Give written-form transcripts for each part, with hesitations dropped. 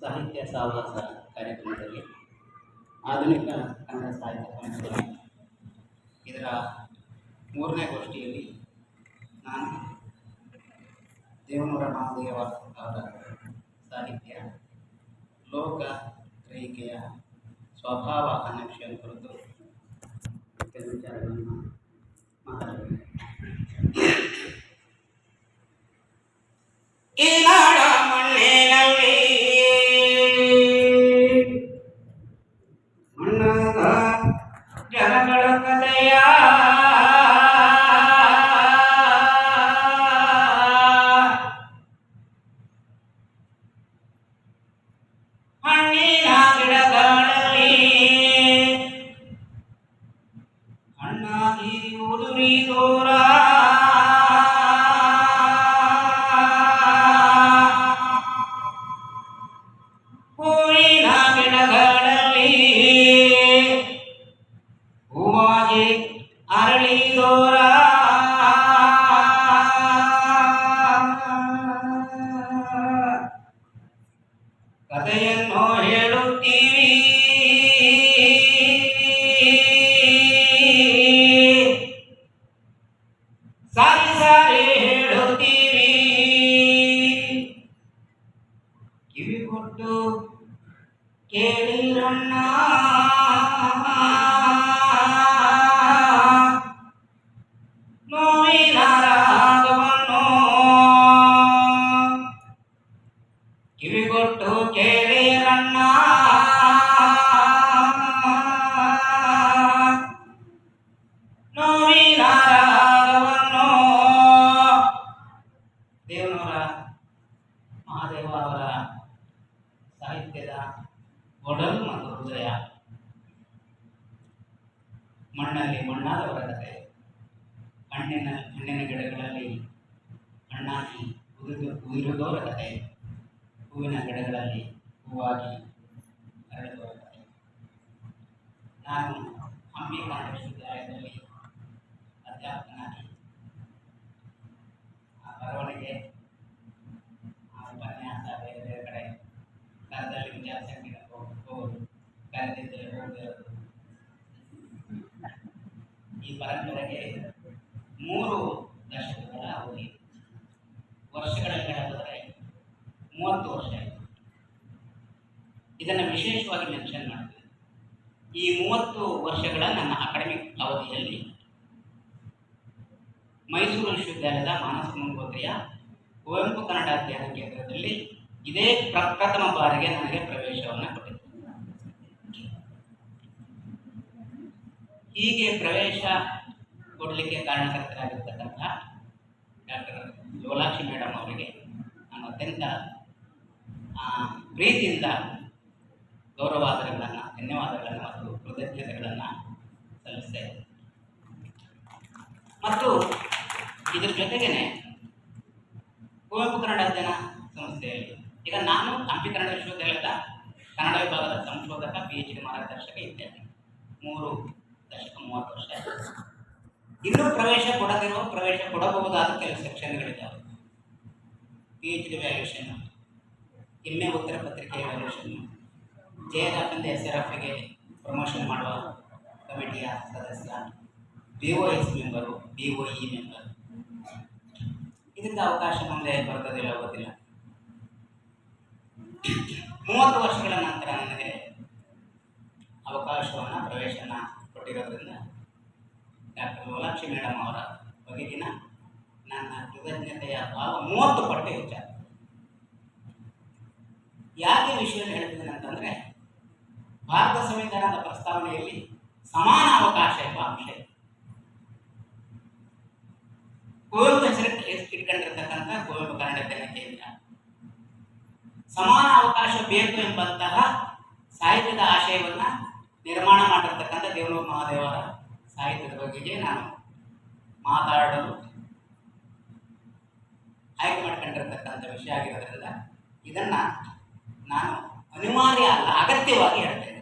ಸಾಹಿತ್ಯ ಸಹವಾಸ ಕಾರ್ಯಕ್ರಮದಲ್ಲಿ ಆಧುನಿಕ ಕನ್ನಡ ಸಾಹಿತ್ಯ ಸಂಸ್ಕೃತಿ ಇದರ ಮೂರನೇ ಗೋಷ್ಠಿಯಲ್ಲಿ ನಾನು ದೇವನೂರ ಮಹಾದೇವ ಅವರ ಸಾಹಿತ್ಯ ಲೋಕ ಗ್ರಹಿಕೆಯ ಸ್ವಭಾವ ಅನ್ನೋ ವಿಷಯದ ಕುರಿತು ಕೆಲವು ವಿಚಾರಗಳನ್ನು ಮಾತಾಡಬೇಕು. ಈ ನಾಡ ಮಣ್ಣಿನಲ್ಲಿ ಮಣ್ಣಾದ ಜನಗಳ ಕಥೆಯ ಹಣ್ಣಿನ ಗಿಡಗಳಲ್ಲಿ ಹಣ್ಣಾಗಿ ಉದುರಿ ದೂರ ಹೂವಿನ ಗಿಡಗಳಲ್ಲಿ ಹೂವಾಗಿ ಅರಳಿದೋರ ಕಥೆಯನ್ನು ಹೇಳುತ್ತೀವಿ ಸಾರಿ ಸಾರಿ ಹೇಳುತ್ತೀವಿ ಕಿವಿ ಕೊಟ್ಟು ಕೇಳಿರಣ್ಣ ನೋವಿನ ರಾಗವನ್ನು ಕಿವಿಗೊಟ್ಟು ಕೇಳಿರಣ್ಣ ನೋವಿನ ರಾಗವನ್ನು. ದೇವನೂರ ಮಹಾದೇವ ಅವರ ಸಾಹಿತ್ಯದ ಒಡಲು ಮತ್ತು ಹೃದಯ ಮಣ್ಣಲ್ಲಿ ಮಣ್ಣಾದವರ ಕಥೆ, ಹಣ್ಣಿನ ಗಿಡಗಳಲ್ಲಿ ಹಣ್ಣಾಗಿ ಉದುರಿದೋರ ಕಥೆ, ಹೂವಿನ ಗಿಡಗಳಲ್ಲಿ ಹೂವಾಗಿ ಅರಳಿದೋರ ಕಥೆ. ನಾನು ಹಂಪಿ ಕನ್ನಡ ವಿಶ್ವವಿದ್ಯಾಲಯದಲ್ಲಿ ಅಧ್ಯಾಪಕನಾಗಿ ಆ ಬರವಣಿಗೆ, ಆ ಉಪನ್ಯಾಸ ಬೇರೆ ಬೇರೆ ಕಡೆ ಕನ್ನಡದಲ್ಲಿ ವಿಚಾರಸಂಕಿರಣ ಹೋಗೋದು, ಕರೆದಿದ್ದರೆ ಹೋಗಿರೋದು, ಈ ಪರಂಪರೆಗೆ 3 ದಶಕಗಳ ಅವಧಿ. ವರ್ಷಗಳಲ್ಲಿ ಹೇಳೋದಾದರೆ 30 ವರ್ಷ ಆಯಿತು. ಇದನ್ನು ವಿಶೇಷವಾಗಿ ಮೆನ್ಷನ್ ಮಾಡ್ತೀನಿ. ಈ 30 ವರ್ಷಗಳ ನನ್ನ ಅಕಾಡೆಮಿಕ್ ಅವಧಿಯಲ್ಲಿ ಮೈಸೂರು ವಿಶ್ವವಿದ್ಯಾಲಯದ ಮಾನಸ ಮಂಗೋತ್ರಿಯ ಕುವೆಂಪು ಕನ್ನಡ ಅಧ್ಯಯನ ಕೇಂದ್ರದಲ್ಲಿ ಇದೇ ಪ್ರಥಮ ಬಾರಿಗೆ ನನಗೆ ಪ್ರವೇಶವನ್ನು ಕೊಟ್ಟಿತ್ತು. ಹೀಗೆ ಪ್ರವೇಶ ಕೊಡಲಿಕ್ಕೆ ಕಾರಣಕರ್ತರಾಗಿರ್ತಕ್ಕಂಥ ಡಾಕ್ಟರ್ ಲೋಲಾಕ್ಷಿ ಮೇಡಮ್ ಅವರಿಗೆ ನಾನು ಅತ್ಯಂತ ಪ್ರೀತಿಯಿಂದ ಗೌರವಾದರಗಳನ್ನು, ಧನ್ಯವಾದಗಳನ್ನು ಮತ್ತು ಕೃತಜ್ಞತೆಗಳನ್ನು ಸಲ್ಲಿಸ್ತೇನೆ. ಮತ್ತು ಇದರ ಜೊತೆಗೇನೆ ಕುವೆಂಪು ಕನ್ನಡ ಅಧ್ಯಯನ ಸಂಸ್ಥೆಯಲ್ಲಿ ಈಗ ನಾನು ಹಂಪಿ ಕನ್ನಡ ವಿಶ್ವವಿದ್ಯಾಲಯದ ಕನ್ನಡ ವಿಭಾಗದ ಸಂಶೋಧಕ, PhD ಮಾರ್ಗದರ್ಶಕ ಇದ್ದೇನೆ. 3 ದಶಕ 30 ವರ್ಷ. ಇನ್ನೂ ಪ್ರವೇಶ ಕೊಡಬಹುದಾದ ಕೆಲವು ಸೆಕ್ಷನ್ಗಳಿದ್ದಾವೆ. PhD ವ್ಯಾಲ್ಯೂಷನ್, MA ಉತ್ತರ ಪತ್ರಿಕೆ ವ್ಯಾಲ್ಯೂಷನ್, JRF SRFಗೆ ಪ್ರಮೋಷನ್ ಮಾಡುವ ಕಮಿಟಿಯ ಸದಸ್ಯ, BOS ಮೆಂಬರು, BOE ಮೆಂಬರ್. ಇದರಿಂದ ಅವಕಾಶ ಮುಂದೆ ಬರ್ತದಿಲ್ಲ, ಗೊತ್ತಿಲ್ಲ. 30 ವರ್ಷಗಳ ನಂತರ ನನಗೆ ಅವಕಾಶವನ್ನು, ಪ್ರವೇಶನ ಕೊಟ್ಟಿರೋದ್ರಿಂದ ಡಾಕ್ಟರ್ ಲೋಲಾಕ್ಷಿ ಮೇಡಮ್ ಅವರ ಬಗೆಗಿನ ನನ್ನ ಕೃತಜ್ಞತೆಯ ಭಾವ 30 ಪಟ್ಟು ಹೆಚ್ಚಾಗಿದೆ. ಯಾಕೆ ವಿಷಯ ಹೇಳ್ತಿದ್ದೇನೆ ಅಂತಂದರೆ, ಭಾರತ ಸಂವಿಧಾನದ ಪ್ರಸ್ತಾವನೆಯಲ್ಲಿ ಸಮಾನ ಅವಕಾಶ ಎಂಬ ಅಂಶ ಇದೆ. ಕುವೆಂಪು ಹೆಸರು ಇಟ್ಕೊಂಡಿರ್ತಕ್ಕಂಥ ಕುವೆಂಪು ಕನ್ನಡ ಅಧ್ಯಯನ ಕೇಂದ್ರ ಸಮಾನ ಅವಕಾಶ ಬೇಕು ಎಂಬಂತಹ ಸಾಹಿತ್ಯದ ಆಶಯವನ್ನು ನಿರ್ಮಾಣ ಮಾಡಿರ್ತಕ್ಕಂಥ ದೇವನೂರ ಮಹಾದೇವರ ಸಾಹಿತ್ಯದ ಬಗೆಗೆ ನಾನು ಮಾತಾಡಲು ಆಯ್ಕೆ ಮಾಡ್ಕೊಂಡಿರ್ತಕ್ಕಂಥ ವಿಷಯ ಆಗಿರೋದ್ರಿಂದ ಇದನ್ನು ನಾನು ಅನಿವಾರ್ಯ ಅಲ್ಲ, ಅಗತ್ಯವಾಗಿ ಹೇಳ್ತೇನೆ.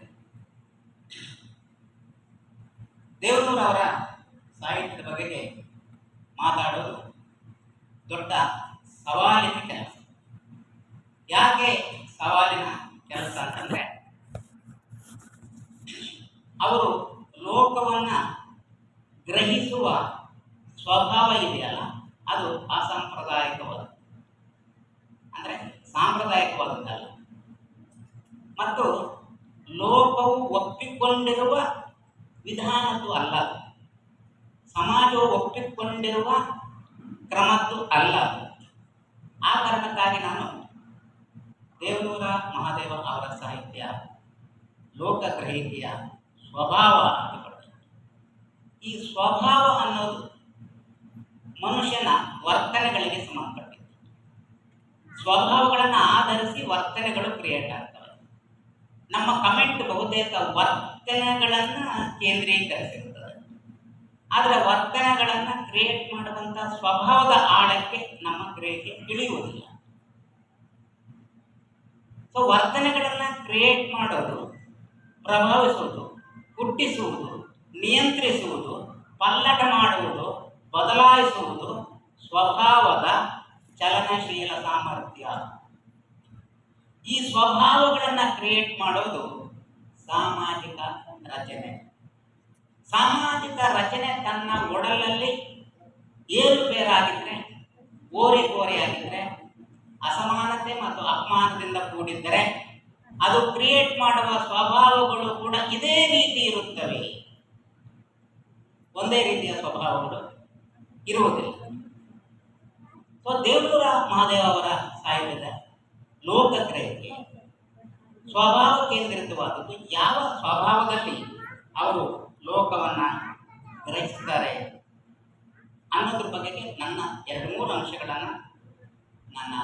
ದೇವನೂರ ಅವರ ಸಾಹಿತ್ಯದ ಬಗೆಗೆ ಮಾತಾಡೋದು ದೊಡ್ಡ ಸವಾಲಿನ ಕೆಲಸ. ಯಾಕೆ ಸವಾಲಿನ ಕೆಲಸ ಅಂತಂದ್ರೆ ಅವರು ಲೋಕವನ್ನ ಗ್ರಹಿಸುವ ಸ್ವಭಾವ ಇದೆಯಲ್ಲ, ಅದು ಅಸಾಂಪ್ರದಾಯಿಕವಾದ, ಅಂದ್ರೆ ಸಾಂಪ್ರದಾಯಿಕವಾದದ್ದಲ್ಲ. ಮತ್ತು ಲೋಕವು ಒಪ್ಪಿಕೊಂಡಿರುವ ವಿಧಾನದ್ದು ಅಲ್ಲ, ಸಮಾಜವು ಒಪ್ಪಿಕೊಂಡಿರುವ ಕ್ರಮದ್ದು ಅಲ್ಲ. ಆ ಕಾರಣಕ್ಕಾಗಿ ನಾನು ದೇವನೂರ ಮಹಾದೇವ ಅವರ ಸಾಹಿತ್ಯ ಲೋಕಗ್ರಹಿಕೆಯ ಸ್ವಭಾವ ಅಂತ ಕೊಡ್ತೇನೆ. ಈ ಸ್ವಭಾವ ಅನ್ನೋದು ಮನುಷ್ಯನ ವರ್ತನೆಗಳಿಗೆ ಸಂಬಂಧಪಟ್ಟಿದೆ. ಸ್ವಭಾವಗಳನ್ನು ಆಧರಿಸಿ ವರ್ತನೆಗಳು ಕ್ರಿಯೇಟ್ ಆಗ್ತವೆ. ನಮ್ಮ ಕಮೆಂಟ್ ಬಹುತೇಕ ವರ್ತನೆಗಳನ್ನ ಕೇಂದ್ರೀಕರಿಸಿರುತ್ತದೆ. ಆದರೆ ವರ್ತನೆಗಳನ್ನ ಕ್ರಿಯೇಟ್ ಮಾಡುವಂತ ಸ್ವಭಾವದ ಆಳಕ್ಕೆ ನಮ್ಮ ಗ್ರಹಿಕೆ ಇಳಿಯುವುದಿಲ್ಲ. ಸೊ ವರ್ತನೆಗಳನ್ನ ಕ್ರಿಯೇಟ್ ಮಾಡೋದು, ಪ್ರಭಾವಿಸುವುದು, ಹುಟ್ಟಿಸುವುದು, ನಿಯಂತ್ರಿಸುವುದು, ಪಲ್ಲಟ ಮಾಡುವುದು, ಬದಲಾಯಿಸುವುದು ಸ್ವಭಾವದ ಚಲನಶೀಲ ಸಾಮರ್ಥ್ಯ. ಈ ಸ್ವಭಾವಗಳನ್ನು ಕ್ರಿಯೇಟ್ ಮಾಡೋದು ಸಾಮಾಜಿಕ ರಚನೆ. ಸಾಮಾಜಿಕ ರಚನೆ ತನ್ನ ಒಡಲಲ್ಲಿ ಏರುಪೇರಾಗಿದ್ದರೆ, ಓರೆಕೋರೆಯಾಗಿದ್ದರೆ, ಅಸಮಾನತೆ ಮತ್ತು ಅಪಮಾನದಿಂದ ಕೂಡಿದ್ದರೆ ಅದು ಕ್ರಿಯೇಟ್ ಮಾಡುವ ಸ್ವಭಾವಗಳು ಕೂಡ ಇದೇ ರೀತಿ ಇರುತ್ತವೆ. ಒಂದೇ ರೀತಿಯ ಸ್ವಭಾವಗಳು ಇರುವುದಿಲ್ಲ. ಸೊ ದೇವನೂರ ಮಹಾದೇವ ಅವರ ಸಾಹಿತ್ಯದ ಲೋಕಗ್ರಹಿಕೆ ಸ್ವಭಾವ ಕೇಂದ್ರಿತವಾದದ್ದು. ಯಾವ ಸ್ವಭಾವದಲ್ಲಿ ಅವರು ಲೋಕವನ್ನ ಗ್ರಹಿಸ್ತಾರೆ ಅನ್ನೋದ್ರ ಬಗೆಗೆ ನನ್ನ 2-3 ಅಂಶಗಳನ್ನು ನನ್ನ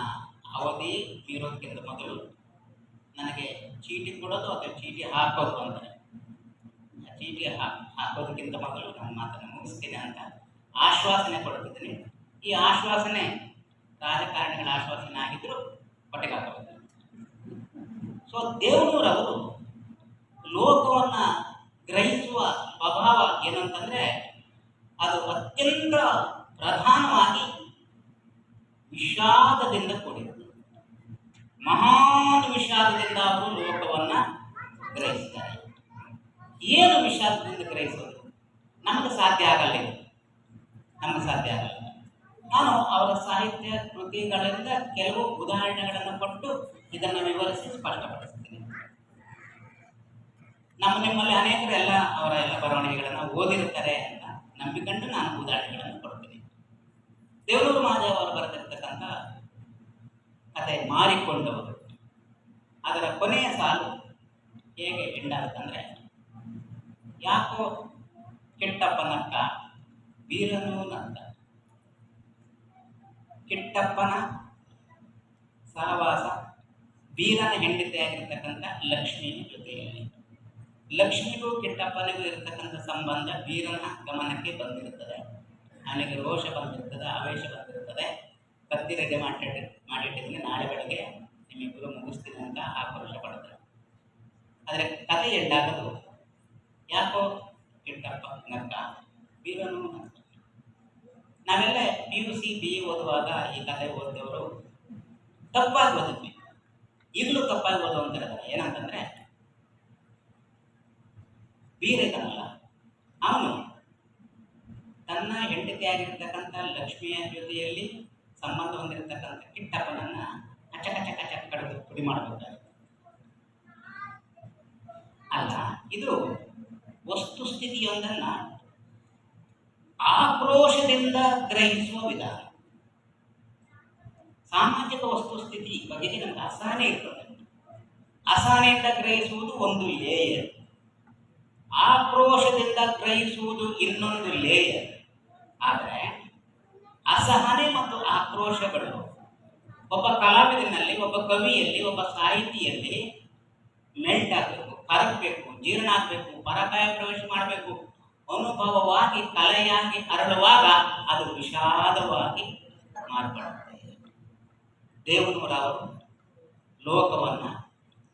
ಅವಧಿ ಮೀರೋದಕ್ಕಿಂತ ಮೊದಲು ನನಗೆ ಚೀಟಿ ಕೊಡೋದು ಅಥವಾ ಚೀಟಿ ಹಾಕೋದು ಅಂತಾರೆ. ಚೀಟಿ ಹಾಕೋದಕ್ಕಿಂತ ಮೊದಲು ನನ್ನ ಮಾತನ್ನು ಮುಗಿಸ್ತೀನಿ ಅಂತ ಆಶ್ವಾಸನೆ ಕೊಡ್ತಿದ್ದೀನಿ. ಈ ಆಶ್ವಾಸನೆ ರಾಜಕಾರಣಿಗಳ ಆಶ್ವಾಸನೆ ಆಗಿದ್ರು ಹೊಟ್ಟೆಗೆ ಹಾಕಬೇಕು. ಸೊ ದೇವನೂರವರು ಲೋಕವನ್ನ ಗ್ರಹಿಸುವ ಸ್ವಭಾವ ಏನಂತಂದ್ರೆ ಅದು ಅತ್ಯಂತ ಪ್ರಧಾನವಾಗಿ ವಿಷಾದದಿಂದ ಕೂಡಿದೆ. ಮಹಾನ್ ವಿಷಾದದಿಂದ ಅವರು ಲೋಕವನ್ನ ಗ್ರಹಿಸ್ತಾರೆ. ಏನು ವಿಷಾದದಿಂದ ಗ್ರಹಿಸೋದು? ನಮಗೆ ಸಾಧ್ಯ ಆಗಲ್ಲ. ನಮಗೆ ಸಾಧ್ಯ ಆಗಲ್ಲ. ನಾನು ಅವರ ಸಾಹಿತ್ಯ ಕೃತಿಗಳಿಂದ ಕೆಲವು ಉದಾಹರಣೆಗಳನ್ನು ಕೊಟ್ಟು ಇದನ್ನು ವಿವರಿಸಿ ಸ್ಪಷ್ಟಪಡಿಸ್ತೀನಿ. ನಿಮ್ಮಲ್ಲಿ ಅನೇಕರು ಅವರ ಎಲ್ಲ ಬರವಣಿಗೆಗಳನ್ನು ಓದಿರ್ತಾರೆ ಅಂತ ನಂಬಿಕೊಂಡು ನಾನು ಉದಾಹರಣೆಗಳನ್ನು ಕೊಡ್ತೀನಿ. ದೇವನೂರ ಮಹಾದೇವ ಅವರು ಬರೆದಿರ್ತಕ್ಕಂಥ ಕತೆ ಮಾರಿಕೊಂಡವರು, ಅದರ ಕೊನೆಯ ಸಾಲು ಹೇಗೆ ಎಂಡಾಗುತ್ತಂದ್ರೆ, ಯಾಕೋ ಕಿಟ್ಟಪ್ಪನಕ್ಕ ವೀರನೂ ನಕ್ಕ. ಕಿಟ್ಟಪ್ಪನ ಸಹವಾಸ ವೀರನ ಹೆಂಡತಿಯಾಗಿರ್ತಕ್ಕಂಥ ಲಕ್ಷ್ಮಿಯ ಜೊತೆಯಲ್ಲಿ, ಲಕ್ಷ್ಮಿಗೂ ಕಿಟ್ಟಪ್ಪನಿಗೂ ಇರತಕ್ಕಂಥ ಸಂಬಂಧ ವೀರನ ಗಮನಕ್ಕೆ ಬಂದಿರುತ್ತದೆ. ಅವನಿಗೆ ರೋಷ ಬಂದಿರ್ತದೆ, ಆವೇಶ ಬಂದಿರ್ತದೆ. ಕತ್ತಿ ರೆಡಿ ಮಾಡಿಟ್ಟಿದ್ದೀನಿ, ನಾಳೆ ಬೆಳಗ್ಗೆ ನಿಮ್ಮಿಬ್ಬರು ಮುಗಿಸ್ತೀನಿ ಅಂತ ಆಕ್ರೋಶ ಪಡ್ತಾರೆ. ಆದರೆ ಕತೆ ಎಂಡಾಗದು ಯಾಕೋ ಕಿಟ್ಟಪ್ಪ ನಕ್ಕ ವೀರನೂ ನಕ್ಕ. ನಾವೆಲ್ಲ PUC BE ಓದುವಾಗ ಈ ಕತೆ ಓದಿದವರು ತಪ್ಪಾಗಿ ಓದಿದ್ವಿ. ಈಗಲೂ ತಪ್ಪಾಗಿ ಓದು ಅಂತ ಹೇಳಿದ್ರೆ ಏನಂತಂದ್ರೆ, ವೀರ ಇದ್ದಾನಲ್ಲ ಅವನು ತನ್ನ ಹೆಂಡತಿಯಾಗಿರ್ತಕ್ಕಂಥ ಲಕ್ಷ್ಮಿಯ ಜೊತೆಯಲ್ಲಿ ಸಂಬಂಧ ಹೊಂದಿರತಕ್ಕಂಥ ಕಿಟ್ಟಪ್ಪನನ್ನ ಕಚ ಕಡಿದು ಪುಡಿ ಮಾಡಬೇಕಾಗುತ್ತೆ. ಅಲ್ಲ, ಇದು ವಸ್ತುಸ್ಥಿತಿಯೊಂದನ್ನ ಆಕ್ರೋಶದಿಂದ ಗ್ರಹಿಸುವ ವಿಧಾನ. ಸಾಮಾಜಿಕ ವಸ್ತುಸ್ಥಿತಿ ಬಗೆಗೆ ನಮ್ಗೆ ಅಸಹನೆ ಇರ್ತದೆ. ಅಸಹನೆಯಿಂದ ಗ್ರಹಿಸುವುದು ಒಂದು ಲೇಯರ್, ಆಕ್ರೋಶದಿಂದ ಗ್ರಹಿಸುವುದು ಇನ್ನೊಂದು ಲೇಯರ್. ಆದರೆ ಅಸಹನೆ ಮತ್ತು ಆಕ್ರೋಶಗಳು ಒಬ್ಬ ಕಲಾವಿದನಲ್ಲಿ, ಒಬ್ಬ ಕವಿಯಲ್ಲಿ, ಒಬ್ಬ ಸಾಹಿತಿಯಲ್ಲಿ ಮೆಲ್ಟ್ ಆಗಬೇಕು, ಕರಗಬೇಕು, ಜೀರ್ಣ ಆಗಬೇಕು, ಪರಕಾಯ ಪ್ರವೇಶ ಮಾಡಬೇಕು. ಅನುಭವವಾಗಿ ಕಲೆಯಾಗಿ ಅರಳುವಾಗ ಅದು ವಿಷಾದವಾಗಿ ಮಾರ್ಪಡುತ್ತದೆ. ದೇವನೂರ ಅವರು ಲೋಕವನ್ನು,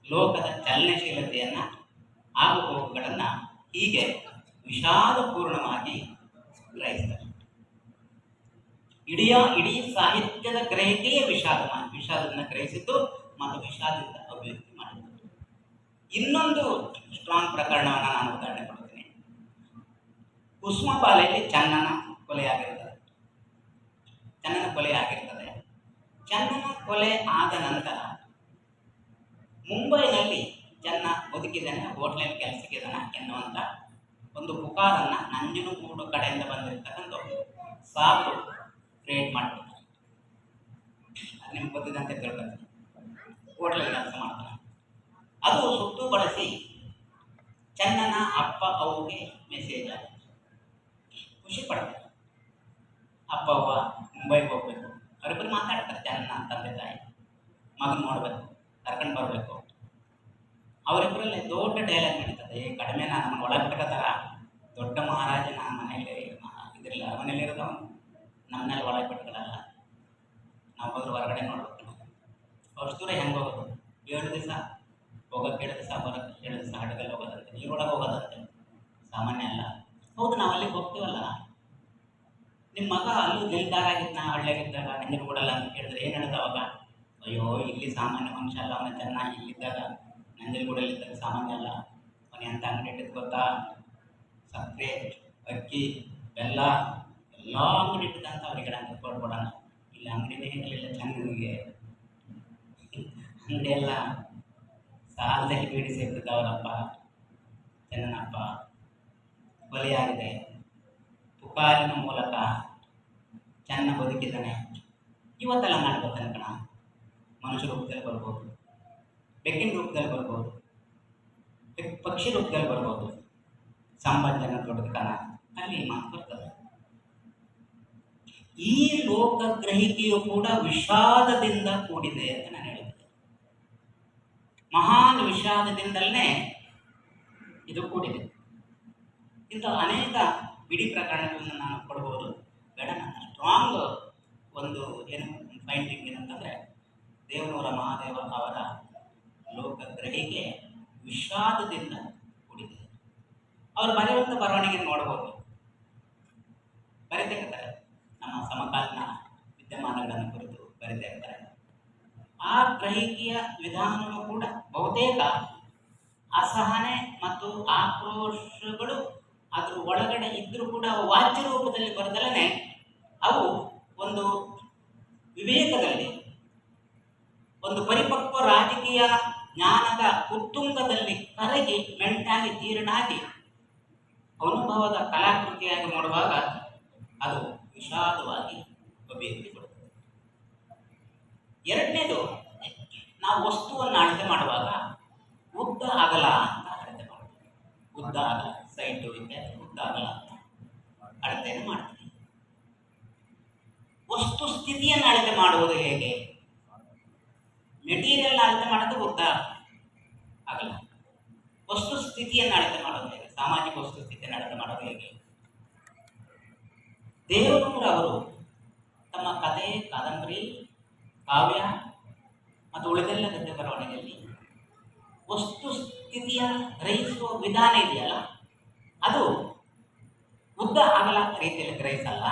ಲೋಕದ ಚಲನಶೀಲತೆಯನ್ನ, ಆಗುಹೋಗುಗಳನ್ನು ಹೀಗೆ ವಿಷಾದಪೂರ್ಣವಾಗಿ ಗ್ರಹಿಸ್ತಾರೆ. ಇಡೀ ಸಾಹಿತ್ಯದ ಗ್ರಹಿಕೆಯೇ ವಿಷಾದದಿಂದ ಗ್ರಹಿಸಿದ್ದು ಮತ್ತು ವಿಷಾದದಿಂದ ಅಭಿವ್ಯಕ್ತಿ ಮಾಡಿದ್ದು. ಇನ್ನೊಂದು ಸ್ಟ್ರಾಂಗ್ ಪ್ರಕರಣವನ್ನು ನಾನು ಉದಾಹರಣೆ ಕೊಡ್ತೀನಿ. ಕುಸುಮಪಾಲೆಯಲ್ಲಿ ಚನ್ನನ ಕೊಲೆಯಾಗಿರ್ತದೆ. ಚನ್ನನ ಕೊಲೆ ಆದ ನಂತರ ಮುಂಬೈನಲ್ಲಿ ಚೆನ್ನ ಬದುಕಿದ್ದಾನೆ, ಹೋಟ್ಲಲ್ಲಿ ಕೆಲಸಕ್ಕಿದ್ದಾನೆ ಎನ್ನುವಂಥ ಒಂದು ಪುಕಾರನ್ನು ನಂಜನಗೂಡು ಕಡೆಯಿಂದ ಬಂದಿರತಕ್ಕಂಥ ಸಾಬರು ಕ್ರಿಯೇಟ್ ಮಾಡಿಬಿಡ್ತಾರೆ. ಅದು ನಿಮ್ಗೆ ಗೊತ್ತಿದ್ದಂತೆ ತಿಳ್ಕೊಳ್ತೀನಿ. ಹೋಟ್ಲಲ್ಲಿ ಕೆಲಸ ಮಾಡ್ತಾನೆ. ಅದು ಸುತ್ತು ಬಳಸಿ ಚೆನ್ನನ ಅಪ್ಪ ಅವ್ಗೆ ಮೆಸೇಜ್ ಆಗುತ್ತೆ. ಖುಷಿ ಪಡ್ತಾರೆ. ಅಪ್ಪ ಅವ್ವ ಮುಂಬೈಗೆ ಹೋಗ್ಬೇಕು. ಅವರಿಬ್ಬರು ಮಾತಾಡ್ತಾರೆ. ಚೆನ್ನ ತಂದೆ ತಾಯಿ ಮಗನ ನೋಡ್ಬೇಕು, ಕರ್ಕೊಂಡು ಬರಬೇಕು. ಅವರಿಬ್ಬರಲ್ಲಿ ದೊಡ್ಡ ಡೈಲಾಗ್ ನಡೀತದೆ. ಕಡಿಮೆನ ನಮ್ಮನ್ನು ಒಳಗಿಟ್ಕೋತಾರ. ದೊಡ್ಡ ಮಹಾರಾಜನ ಮನೆಯಲ್ಲಿ ಇದರಲ್ಲಿ ಅರಮನೆಯಲ್ಲಿರೋದವನು ನಮ್ಮನ್ನೆಲ್ಲ ಒಳಗೆ ಬಿಟ್ಕೊಳ್ಳಲ್ಲ. ನಾವು ಹೋದ್ರೆ ಹೊರಗಡೆ ನೋಡ್ಬೇಕು. ಅಷ್ಟು ದೂರ ಹೆಂಗೆ ಹೋಗೋದು? 7 ದಿವಸ ಹೋಗೋಕ್ಕೆ 7 ದಿವಸ, ಬರೋಕ್ಕೆ 7 ದಿವಸ, ಹಡಗಲ್ಲಿ ಹೋಗೋದಂತೆ, ನೀರೊಳಗೆ ಹೋಗೋದಂತೆ. ಸಾಮಾನ್ಯ ಅಲ್ಲ. ಹೌದು, ನಾವು ಅಲ್ಲಿಗೆ ಹೋಗ್ತೀವಲ್ಲ. ನಿಮ್ಮ ಮಗ ಅಲ್ಲೂ ದಿಲ್ದಾರಾಗಿದ್ದ, ಹಳ್ಳಿಯಾಗಿದ್ದಾಗ ನೀರು ಕೊಡಲ್ಲ ಅಂತ ಕೇಳಿದ್ರೆ ಏನು ಹೇಳಿದ ಅವಾಗ? ಅಯ್ಯೋ, ಇಲ್ಲಿ ಸಾಮಾನ್ಯ ಮನುಷ್ಯ ಅಲ್ಲ, ಅವನ ಚೆನ್ನಾಗಿ ಇಲ್ಲಿದ್ದಾಗ ನಂಜನಗೂಡಲ್ಲಿದ್ದಾಗ ಸಾಮಾನ್ಯ ಅಲ್ಲ. ಅವನು ಎಂಥ ಅಂಗಡಿ ಇಟ್ಟಿದ್ದು ಗೊತ್ತಾ? ಸಕ್ಕರೆ, ಅಕ್ಕಿ, ಬೆಲ್ಲ ಎಲ್ಲ ಅಂಗಡಿ ಇಟ್ಟಿದ್ದಂತ ಅವರಿಗೆ ಅಂಗಡಿ ಕೊಡ್ಬೋಣ. ಇಲ್ಲಿ ಅಂಗಡಿನೇ ಇರಲಿಲ್ಲ ಚೆನ್ನನಿಗೆ. ಅಂಗಡಿ ಎಲ್ಲ ಸಾಲದಲ್ಲಿ ಬೀಡಿ ಸೇರ್ತಿದ್ದವರಪ್ಪ. ಚೆನ್ನನಪ್ಪ ಬಲಿಯಾಗಿದೆ. ಪುಕಾರಿನ ಮೂಲಕ ಚೆನ್ನ ಬದುಕಿದ್ದಾನೆ. ಇವತ್ತೆಲ್ಲ ಮಾಡ್ಬೋದಾನೆ ಕಣ. ಮನುಷ್ಯ ರೂಪದಲ್ಲಿ ಬರ್ಬೋದು, ಬೆಕ್ಕಿನ ರೂಪದಲ್ಲಿ ಬರ್ಬೋದು, ಪಕ್ಷಿ ರೂಪದಲ್ಲಿ ಬರ್ಬೋದು. ಸಂಬಂಧನ ದೊಡ್ಡತನ ಅಲ್ಲಿ ಮಾತು ಬರ್ತದೆ. ಈ ಲೋಕ ಗ್ರಹಿಕೆಯು ಕೂಡ ವಿಷಾದದಿಂದ ಕೂಡಿದೆ ಅಂತ ನಾನು ಹೇಳಿದ್ದೆ. ಮಹಾನ್ ವಿಷಾದದಿಂದಲೇ ಇದು ಕೂಡಿದೆ. ಇಂಥ ಅನೇಕ ಬಿಡಿ ಪ್ರಕರಣಗಳನ್ನು ನಾನು ಕೊಡ್ಬೋದು. ಬೇಡ, ನನ್ನ ಸ್ಟ್ರಾಂಗ್ ಒಂದು ಏನು ಫೈಂಡಿಂಗ್ ಏನಂತಂದರೆ, ದೇವನೂರ ಮಹಾದೇವ ಅವರ ಲೋಕ ಗ್ರಹಿಕೆ ವಿಷಾದದಿಂದ ಕೂಡಿದೆ. ಅವರು ಬರೆಯುವಂಥ ಬರವಣಿಗೆ ನೋಡ್ಬೋದು. ಬರೀತಾ ಇರ್ತಾರೆ, ನಮ್ಮ ಸಮಕಾಲೀನ ವಿದ್ಯಮಾನಗಳನ್ನು ಕುರಿತು ಬರೀತಾ ಇರ್ತಾರೆ. ಆ ಗ್ರಹಿಕೆಯ ವಿಧಾನವೂ ಕೂಡ ಬಹುತೇಕ ಅಸಹನೆ ಮತ್ತು ಆಕ್ರೋಶಗಳು ಅದ್ರ ಒಳಗಡೆ ಇದ್ದರೂ ಕೂಡ ವಾಚ್ಯ ರೂಪದಲ್ಲಿ ಬರೆದಲೇ ಅವು ಒಂದು ವಿವೇಕದಲ್ಲಿ, ಒಂದು ಪರಿಪಕ್ವ ರಾಜಕೀಯ ಜ್ಞಾನದ ಉತ್ತುಂಗದಲ್ಲಿ ಕರಗಿ ಮೆಂಟಾಗಿ ಜೀರ್ಣಾಗಿ ಅನುಭವದ ಕಲಾಕೃತಿಯಾಗಿ ಮಾಡುವಾಗ ಅದು ವಿಷಾದವಾಗಿ ಅಭಿವ್ಯಕ್ತಿ ಕೊಡುತ್ತದೆ. ಎರಡನೇದು, ನಾವು ವಸ್ತುವನ್ನು ಅಳತೆ ಮಾಡುವಾಗ ಉದ್ದ ಅಗಲ ಅಂತ ಅಳತೆ ಮಾಡ್ತೀವಿ. ಉದ್ದ ಅಗಲ, ಸೈಟು ಇತ್ಯಾದಿ ಉದ್ದ ಅಗಲ ಅಂತ ಅಳತೆಯನ್ನು ಮಾಡ್ತೀವಿ. ವಸ್ತು ಸ್ಥಿತಿಯನ್ನು ಅಳತೆ ಮಾಡುವುದು ಹೇಗೆ? ಮೆಟೀರಿಯಲ್ ಅಳತೆ ಮಾಡೋದು ಉದ್ದ ಅಗಲ. ವಸ್ತು ಸ್ಥಿತಿಯನ್ನು ಅಳತೆ ಮಾಡೋದು ಹೇಗೆ? ಸಾಮಾಜಿಕ ವಸ್ತು ಸ್ಥಿತಿಯನ್ನು ಅಳತೆ ಮಾಡೋದು ಹೇಗೆ? ದೇವನೂರವರು ತಮ್ಮ ಕಥೆ, ಕಾದಂಬರಿ, ಕಾವ್ಯ ಮತ್ತು ಉಳಿದೆಲ್ಲ ಗದ್ಯ ಬರವಣಿಗೆಯಲ್ಲಿ ವಸ್ತು ಸ್ಥಿತಿಯನ್ನು ಗ್ರಹಿಸುವ ವಿಧಾನ ಇದೆಯಲ್ಲ, ಅದು ಉದ್ದ ಅಗಲ ರೀತಿಯಲ್ಲಿ ಗ್ರಹಿಸಲ್ಲ,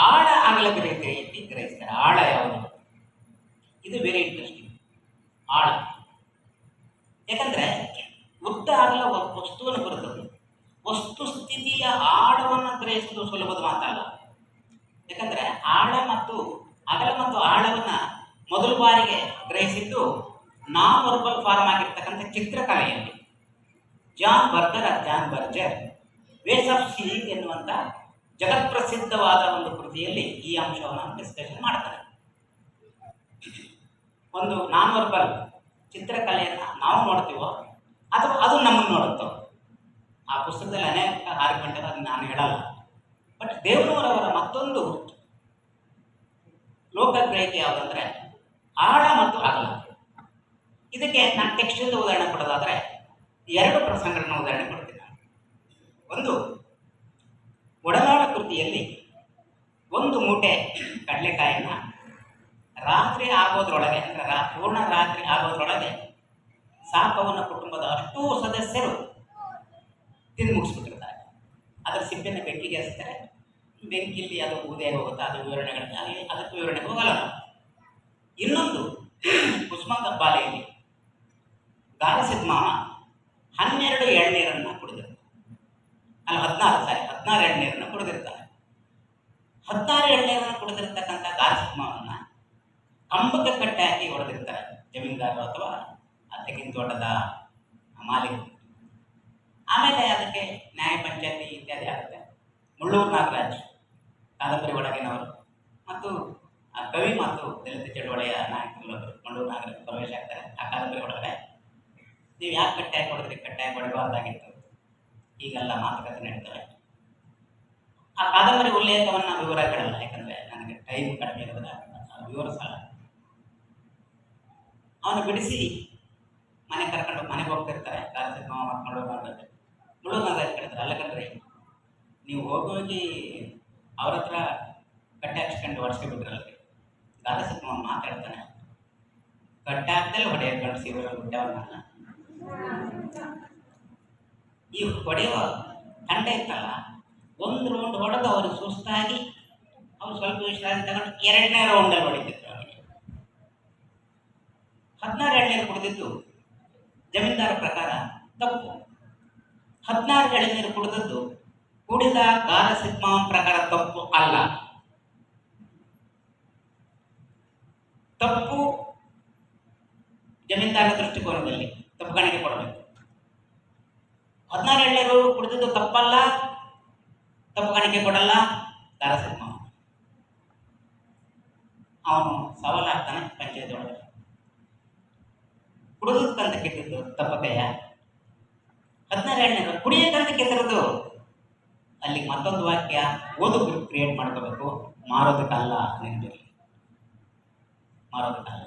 ಆಳ ಅಗಲ ರೀತಿಯಲ್ಲಿ ಗ್ರಹಿಸ್ತಾರೆ. ಆಳ ಯಾವುದು? ಇದು ವೆರಿ ಇಂಟ್ರೆಸ್ಟಿಂಗ್. ಆಳ, ಯಾಕಂದ್ರೆ ಉದ್ದ ಅಗಲ ವಸ್ತುವನ್ನು ಬರುತ್ತದೆ. ವಸ್ತು ಸ್ಥಿತಿಯ ಆಳವನ್ನು ಗ್ರಹಿಸುವುದು ಸುಲಭದ ಮಾತಲ್ಲ. ಯಾಕಂದ್ರೆ ಆಳ ಮತ್ತು ಅಗಲ ಮತ್ತು ಆಳವನ್ನ ಮೊದಲ ಬಾರಿಗೆ ಗ್ರಹಿಸಿದ್ದು ನಾನ್ ವರ್ಬಲ್ ಫಾರ್ಮ್ ಆಗಿರ್ತಕ್ಕಂಥ ಚಿತ್ರಕಲೆಯಲ್ಲಿ. John Berger ways of seeing ಎನ್ನುವಂಥ ಜಗತ್ಪ್ರಸಿದ್ಧವಾದ ಒಂದು ಕೃತಿಯಲ್ಲಿ ಈ ಅಂಶವನ್ನು ಡಿಸ್ಕಷನ್ ಮಾಡ್ತಾರೆ. ಒಂದು ನಾನ್ ವರ್ಬಲ್ ಚಿತ್ರಕಲೆಯನ್ನು ನಾವು ನೋಡ್ತೀವೋ ಅಥವಾ ಅದು ನಮ್ಮನ್ನು ನೋಡುತ್ತೋ. ಆ ಪುಸ್ತಕದಲ್ಲಿ ಅನೇಕ ಆರ್ಗ್ಯುಮೆಂಟ್ ಅದನ್ನು ನಾನು ಹೇಳಲ್ಲ. ಬಟ್ ದೇವನೂರವರ ಮತ್ತೊಂದು ಲೋಕಗ್ರಹಿಕೆ ಯಾವುದಂದ್ರೆ ಆಳ ಮತ್ತು ಅಗಲ. ಇದಕ್ಕೆ ನಾನು ಟೆಕ್ಸ್ಟಿಂದ ಉದಾಹರಣೆ ಕೊಡೋದಾದ್ರೆ 2 ಪ್ರಸಂಗಗಳನ್ನ ಉದಾಹರಣೆ ಕೊಡ್ತೀನಿ ನಾನು. ಒಂದು, ಒಡನಾಡ ಕೃತಿಯಲ್ಲಿ ಒಂದು ಮೂಟೆ ಕಡಲೆಕಾಯಿನ ರಾತ್ರಿ ಆಗೋದ್ರೊಳಗೆ, ಅಂದರೆ ಪೂರ್ಣ ರಾತ್ರಿ ಆಗೋದ್ರೊಳಗೆ ಸಾಕವನ್ನ ಕುಟುಂಬದ ಅಷ್ಟೂ ಸದಸ್ಯರು ತಿಂದು ಮುಗಿಸ್ಬಿಟ್ಟಿರ್ತಾರೆ. ಅದರ ಸಿಪ್ಪೆನ ಬೆಂಕಿಗೆ ಹಚ್ತಾರೆ. ಬೆಂಕಿಯಲ್ಲಿ ಅದು ಊದೇ ಹೋಗುತ್ತೆ. ಅದು ವಿವರಣೆಗಳಲ್ಲಿ ಅದಕ್ಕೆ ವಿವರಣೆ ಹೋಗಲ್ಲ. ಇನ್ನೊಂದು, ಕುಸುಮಂಗಪಾಲೆಯಲ್ಲಿ ಗಾಲಸಿದ್ಮಾಮ 12 ಎಳ್ನೀರನ್ನು ಕುಡಿದಿರ್ತಾನೆ. ಅಲ್ಲ 16 ಎಳ್ನೀರನ್ನು ಕುಡಿದಿರ್ತಾನೆ. 16 ಎಳ್ನೀರನ್ನು ಕುಡಿದಿರ್ತಕ್ಕಂಥ ಗಾರಸಿಂಹವನ್ನ ಕಂಬಕ್ಕೆ ಕಟ್ಟಿ ಹಾಕಿ ಹೊಡೆದಿರ್ತಾರೆ ಜಮೀನ್ದಾರರು ಅಥವಾ ತೆಂಗಿನ ತೋಟದ ಮಾಲೀಕರು. ಆಮೇಲೆ ಅದಕ್ಕೆ ನ್ಯಾಯ ಪಂಚಾಯತಿ ಇತ್ಯಾದಿ ಆಗುತ್ತೆ. ಮುಳ್ಳೂರು ನಾಗರಾಜ್ ಕಾದಂಬರಿ ಒಳಗಿನವರು ಮತ್ತು ಕವಿ ಮತ್ತು ದಲಿತ ಚಳವಳಿಯ ನಾಯಕರು ಮುಳ್ಳೂರು ನಾಗರಾಜ್ ಪ್ರವೇಶ ಆಗ್ತಾರೆ ಆ ಕಾದಂಬರಿ ಒಳಗಡೆ. ನೀವು ಯಾಕೆ ಕಟ್ಟಾಗಿ ಹೊಡೆದ್ರಿ, ಕಟ್ಟಾಗಿ ಹೊಡೆಯಬಾರ್ದಾಗಿತ್ತು, ಈಗೆಲ್ಲ ಮಾತುಕತೆ ನಡೀತವೆ. ಆ ಕಾದಂಬರಿ ಉಲ್ಲೇಖವನ್ನು ವಿವರ ಹೇಳಲ್ಲ, ಯಾಕಂದರೆ ನನಗೆ ಟೈಮ್ ಕಡಿಮೆ ಇರೋದ್ರ ವಿವರಿಸಲ್ಲ. ಅವನು ಬಿಡಿಸಿ ಮನೆ ಕರ್ಕೊಂಡು ಮನೆಗೆ ಹೋಗ್ತಿರ್ತಾರೆ. ಗಾರಸಿಂಹ ಮುಳ್ಳೂರು ನಾಗರಾಜ್ ಕೇಳ್ತಾರೆ, ಅಲ್ಲ ಕಣ್ರಿ ನೀವು ಹೋಗಿ ಅವ್ರ ಹತ್ರ ಕಟ್ಟೆ ಹಾಕ್ಸ್ಕೊಂಡು ಹೊಡ್ಸ್ಕೊಬಿಟ್ರಲ್ರಿ. ಗಾರಸಿಂಹ ಮಾತಾಡ್ತಾನೆ, ಕಟ್ಟೆ ಹಾಕ್ದಲ್ಲಿ ಹೊಡೆಯೋದು ಗಂಡು ಸಿಗೋರು ಬಿಟ್ಟವನ್ನ. ಈ ಹೊಡೆಯುವ ತಂಡ ಇತ್ತಲ್ಲ, ಒಂದು ರೌಂಡ್ ಹೊಡೆದು ಅವರು ಸುಸ್ತಾಗಿ ಅವ್ರು ಸ್ವಲ್ಪ ವಿಶ್ರಾಂತಿ ತಗೊಂಡು 2ನೇ ರೌಂಡಲ್ಲಿ ಹೊಡಿತಿದ್ರು. ಅವನಿಗೆ 16 ಎಳ್ನೀರು ಕುಡಿದಿದ್ದು ಜಮೀನ್ದಾರ ಪ್ರಕಾರ ತಪ್ಪು. 16 ಎಳ್ನೀರು ಕುಡಿದದ್ದು ಕುಡಿದ ಗಾರಸಿಂಹ ಪ್ರಕಾರ ತಪ್ಪು ಅಲ್ಲ. ತಪ್ಪು ಜಮೀನ್ದಾರ ದೃಷ್ಟಿಕೋನದಲ್ಲಿ ತಪ್ಪು ಕಾಣಿಕೆ ಕೊಡಬೇಕು. 16 ಎಳ್ನೀರು ಕುಡಿದದ್ದು ತಪ್ಪಲ್ಲ, ತಪ್ಪು ಕಾಣಿಕೆ ಕೊಡಲ್ಲ ಗಾರಸಿಂಹ. ಅವನು ಸವಾಲಾಗ್ತಾನೆ ಪಂಚಾಯತ್ ಒಳಗೆ. ಕುಡಿದಕ್ಕಂತ ಕೆಟ್ಟಿದ್ದು ತಪ್ಪಕಯ್ಯ, 16 ಎಳ್ನೀರು ಕುಡಿಯಕ್ಕಂತ ಕೆತ್ತಿರೋದು. ಅಲ್ಲಿಗೆ ಮತ್ತೊಂದು ವಾಕ್ಯ ಓದು ಕ್ರಿಯೇಟ್ ಮಾಡ್ಕೋಬೇಕು, ಮಾರೋದಕ್ಕಲ್ಲ ನೆನಪಿರಲಿ, ಮಾರೋದಕ್ಕಲ್ಲ.